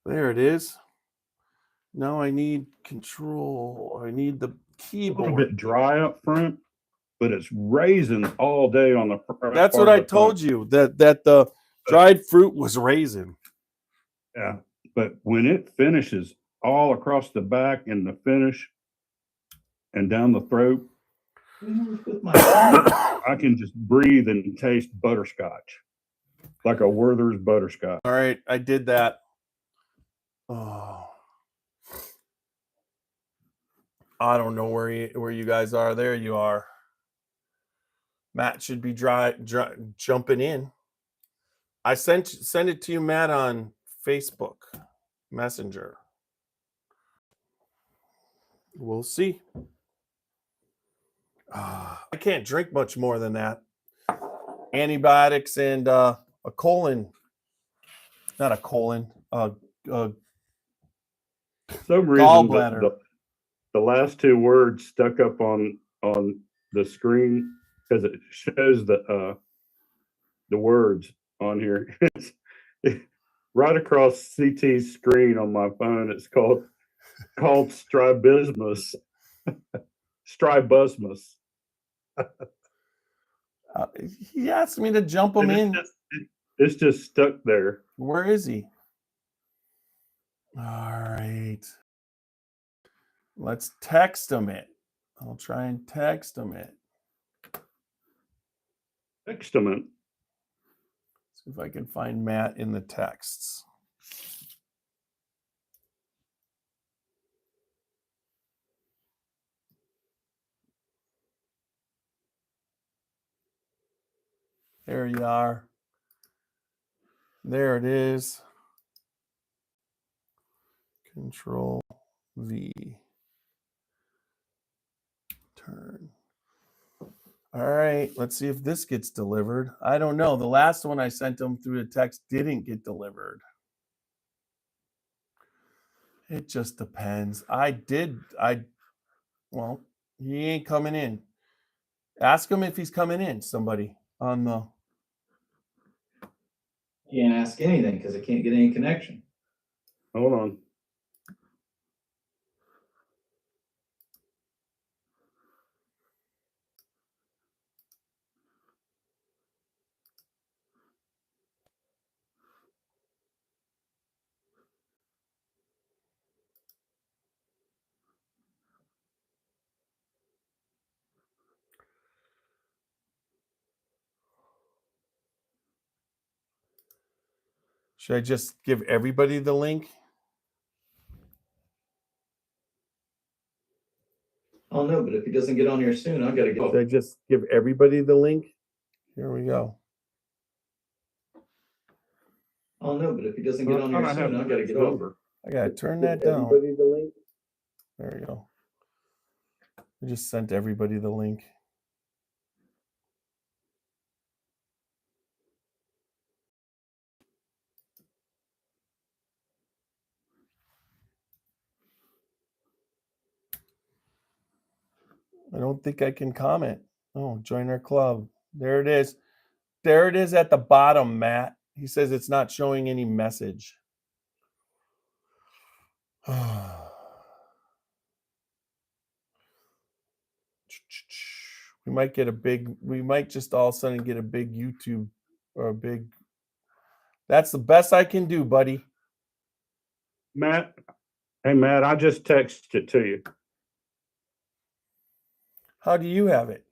There it is. Now I need control. I need the keyboard. A little bit dry up front, but it's raisin all day on the front. That's what I told you, that the dried fruit was raisin. Yeah, but when it finishes all across the back and the finish and down the throat, I can just breathe and taste butterscotch, like a Werther's butterscotch. All right, I did that. Oh, I don't know where you guys are. There you are. Matt should be dry jumping in. I sent it to you, Matt, on Facebook Messenger. We'll see. I can't drink much more than that. Antibiotics and a colon, not a colon, For some reason, gallbladder. the last two words stuck up on the screen because it shows the words on here. Right across CT's screen on my phone. It's called strabismus. Strabismus. He asked me to jump him in. It's just stuck there. Where is he? All right. Let's text him it. I'll try and text him it. Excellent. See if I can find Matt in the texts. There you are. There it is. Control V. Turn. All right, let's see if this gets delivered. I don't know. The last one I sent him through the text didn't get delivered. It just depends. Well, he ain't coming in. Ask him if he's coming in, somebody on the. Can't ask anything because I can't get any connection. Hold on. Should I just give everybody the link? Oh no, but if he doesn't get on here soon, I've got to Should I go. just give everybody the link? Here we go. Oh no, but if he doesn't get on here soon, I've got to get over. I gotta turn that down. Everybody the link. There you go. I just sent everybody the link. I don't think I can comment. Oh, join our club. There it is. There it is at the bottom, Matt. He says it's not showing any message. We might just all of a sudden get a big YouTube or a big. That's the best I can do, buddy. Matt. Hey, Matt, I just texted it to you. How do you have it?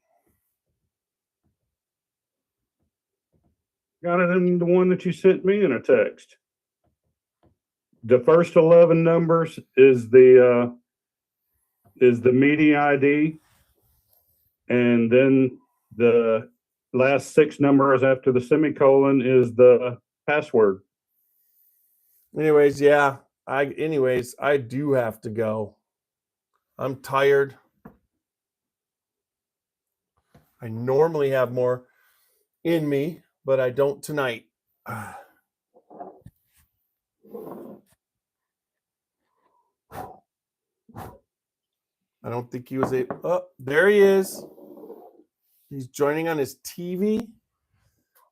Got it in the one that you sent me in a text. The first 11 numbers is the meeting ID, and then the last 6 numbers after the semicolon is the password. Anyways, yeah. I do have to go. I'm tired. I normally have more in me, but I don't tonight. I don't think he was able. Oh, there he is. He's joining on his TV.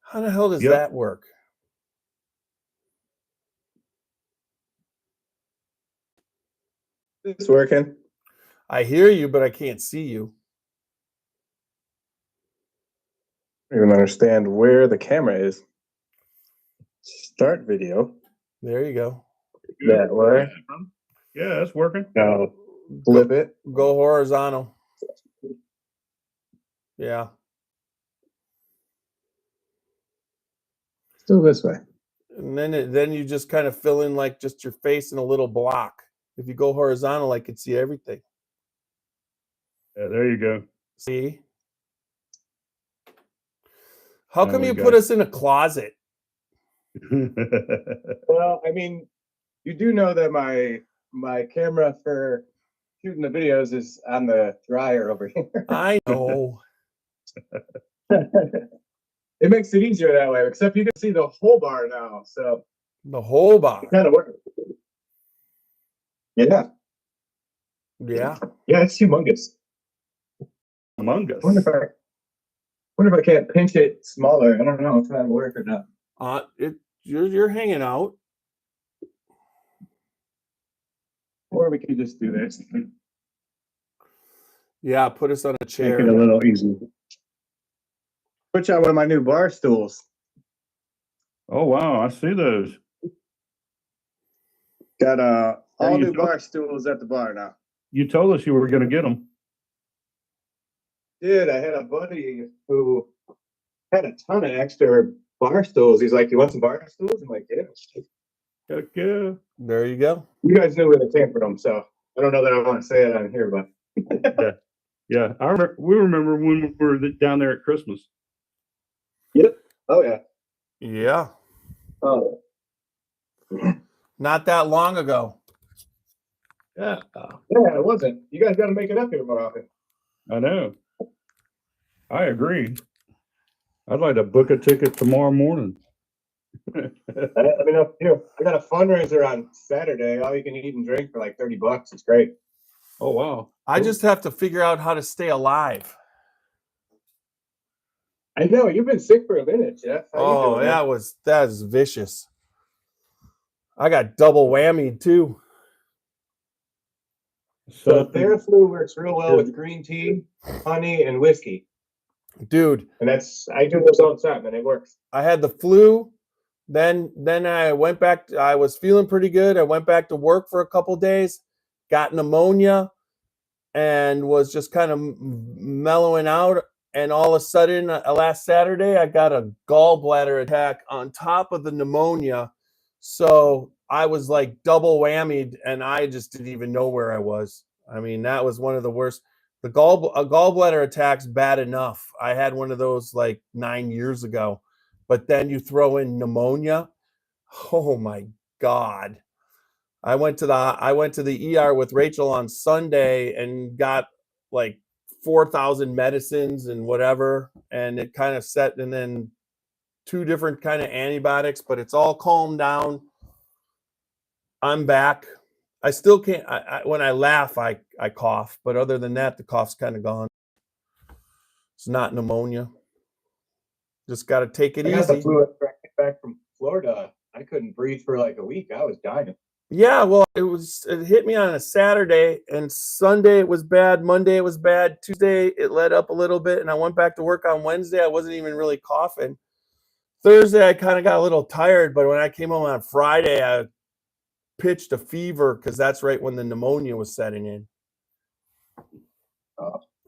How the hell does that work? It's working. I hear you, but I can't see you. I don't even understand where the camera is. Start video. There you go. That way. Yeah, it's working. No, flip it. Go horizontal. Yeah. Still this way. And then you just kind of fill in like just your face in a little block. If you go horizontal, I can see everything. Yeah, there you go. See? How There come we you go. put us in a closet? Well, I mean, you do know that my camera for shooting the videos is on the dryer over here. I know. It makes it easier that way, except you can see the whole bar now, so The whole bar. it kind of works. Yeah, Yeah. yeah, it's humongous. Among Us. Wonder if I can't pinch it smaller. I don't know if that'll work or not. You're hanging out. Or we could just do this. Yeah, put us on a Make chair. it a little easier. Put you on one of my new bar stools. Oh wow, I see those. Got all you new told- bar stools at the bar now. You told us you were going to get them. Dude, I had a buddy who had a ton of extra bar stools. He's like, "You want some bar stools?" I'm like, "Yeah." Heck yeah. There you go. You guys knew where they came from, so I don't know that I want to say it on here, but Yeah, we remember when we were down there at Christmas. yep. Oh yeah. Yeah. Oh. Not that long ago. Yeah, Yeah, it wasn't. You guys got to make it up here more often. I know. I agree. I'd like to book a ticket tomorrow morning. Let me know. I got a fundraiser on Saturday. All you can eat and drink for like $30. It's great. Oh wow. I just have to figure out how to stay alive. I know you've been sick for a minute, Jeff. How you Oh, doing, man? that is vicious. I got double whammied too. So Theraflu works real well with green tea, honey, and whiskey. Dude, And I do those all the time, and it works. I had the flu. Then I went back. I was feeling pretty good. I went back to work for a couple days, got pneumonia, and was just kind of mellowing out. And all of a sudden, last Saturday, I got a gallbladder attack on top of the pneumonia. So I was like double whammied, and I just didn't even know where I was. I mean, that was one of the worst. A gallbladder attack's bad enough. I had one of those like 9 years ago, but then you throw in pneumonia. Oh my God. I went to the ER with Rachel on Sunday and got like 4,000 medicines and whatever, and it kind of set, and then 2 different kind of antibiotics, but it's all calmed down. I'm back. I still can't. When I laugh, I cough, but other than that, the cough's kind of gone. It's not pneumonia. Just got to take it I got the easy. flu back from Florida. I couldn't breathe for like a week. I was dying. Yeah, well, it hit me on a Saturday, and Sunday it was bad. Monday it was bad. Tuesday it let up a little bit, and I went back to work on Wednesday. I wasn't even really coughing. Thursday I kind of got a little tired, but when I came home on Friday, I pitched a fever because that's right when the pneumonia was setting in.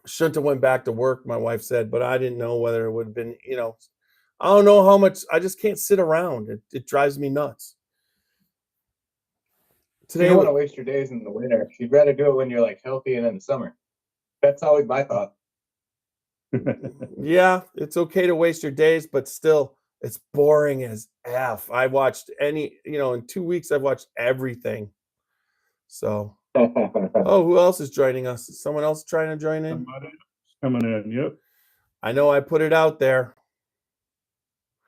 Shouldn't have went back to work, my wife said, but I didn't know whether it would have been, I don't know how much. I just can't sit around. It drives me nuts. You don't want to waste your days in the winter. You'd rather do it when you're like healthy and in the summer. That's always my thought. Yeah, it's okay to waste your days, but still, it's boring as F. I watched in 2 weeks, I've watched everything. So, who else is joining us? Is someone else trying to join in? Somebody's coming in. Yep. I know I put it out there.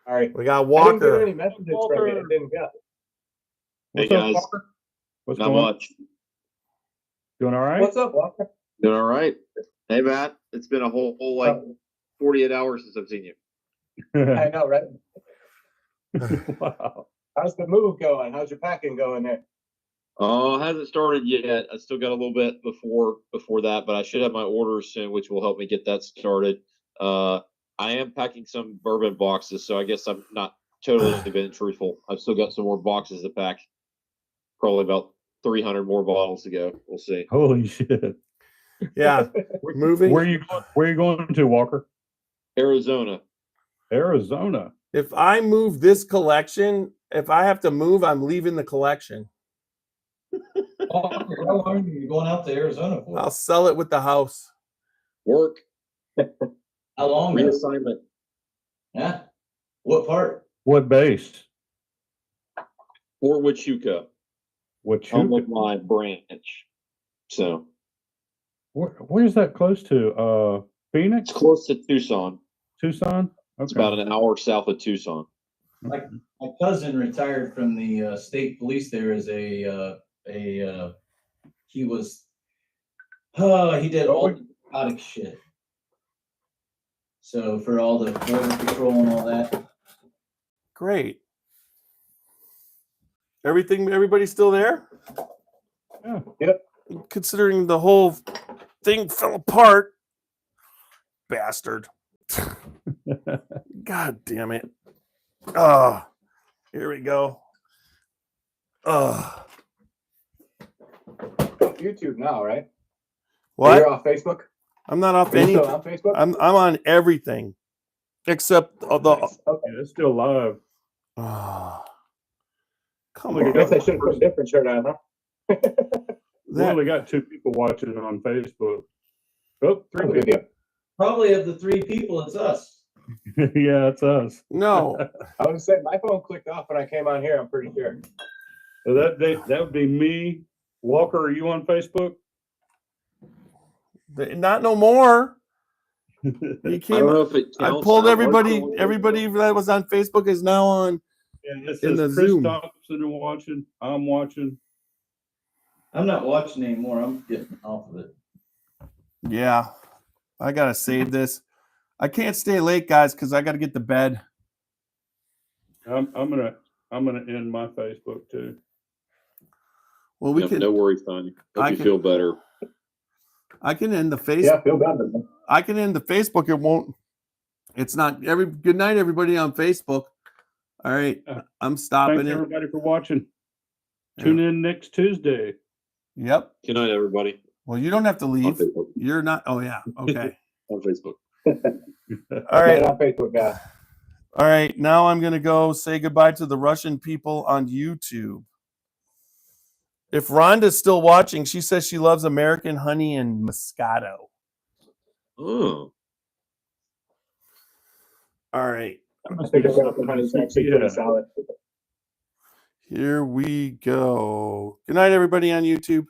All right. We got I didn't Walker. get any messages from you. I didn't get. What's Hey, up, guys. Walker? What's Not going on? much. Doing all right? What's up, Walker? Doing all right. Hey, Matt. It's been a whole like 48 hours since I've seen you. I know, right? Wow. How's the move going? How's your packing going there? Oh, hasn't started yet. I still got a little bit before that, but I should have my orders soon, which will help me get that started. I am packing some bourbon boxes, so I guess I'm not totally being truthful. I've still got some more boxes to pack. Probably about 300 more bottles to go. We'll see. Holy shit. Yeah, moving. Where are you going to, Walker? Arizona. Arizona. If I move this collection, if I have to move, I'm leaving the collection. How long are you going out to Arizona for? I'll sell it with the house. Work. How long? Reassignment. Yeah. What part? What base? Fort Huachuca, home of Huachuca. my branch. So Where's that close to? Phoenix? it's close to Tucson. Tucson? Okay. It's about an hour south of Tucson. My cousin retired from the state police there as he was, he did all the narcotic shit. So for all the border patrol and all that. Great. Everybody's still there? Yeah. Yep. Considering the whole thing fell apart. Bastard. God damn it. Oh, here we go. Oh. YouTube now, right? What? You're off Facebook? I'm not off You're anything. still on Facebook? I'm on everything except the. Nice. Okay. Yeah, it's still live. Oh, come Look I on. guess I should have put a different shirt on, huh? We That- only got 2 people watching on Facebook. Oh, 3 Good people. deal. Probably of the 3 people, it's us. Yeah, it's us. no, I was saying my phone clicked off when I came on here. I'm pretty sure. So that would be me. Walker, are you on Facebook? not no more. You I don't came. know if it I counts. pulled I'm everybody. working on it. Everybody that was on Facebook is now on. Yeah, it In says the Chris Zoom. Thompson watching. I'm watching. I'm not watching anymore. I'm getting off of it. Yeah, I gotta save this. I can't stay late, guys, because I gotta get to bed. I'm gonna end my Facebook too. Well, we Yep, can. no worries, Tanya. Hope I you can- feel better. I can end the Facebook. Yeah, feel better. Man. I can end the Facebook. It won't. It's not every. Good night, everybody on Facebook. All right, I'm stopping Thanks it. everybody for watching. Yeah. Tune in next Tuesday. Yep. Good night, everybody. Well, you don't have to On leave. Facebook. You're not. Oh yeah. Okay. On Facebook. All right. Right on Facebook, guys. All right. Now I'm gonna go say goodbye to the Russian people on YouTube. If Rhonda's still watching, she says she loves American honey and Moscato. Oh, All right. I think American honey's actually pretty solid. Here we go. Good night, everybody on YouTube.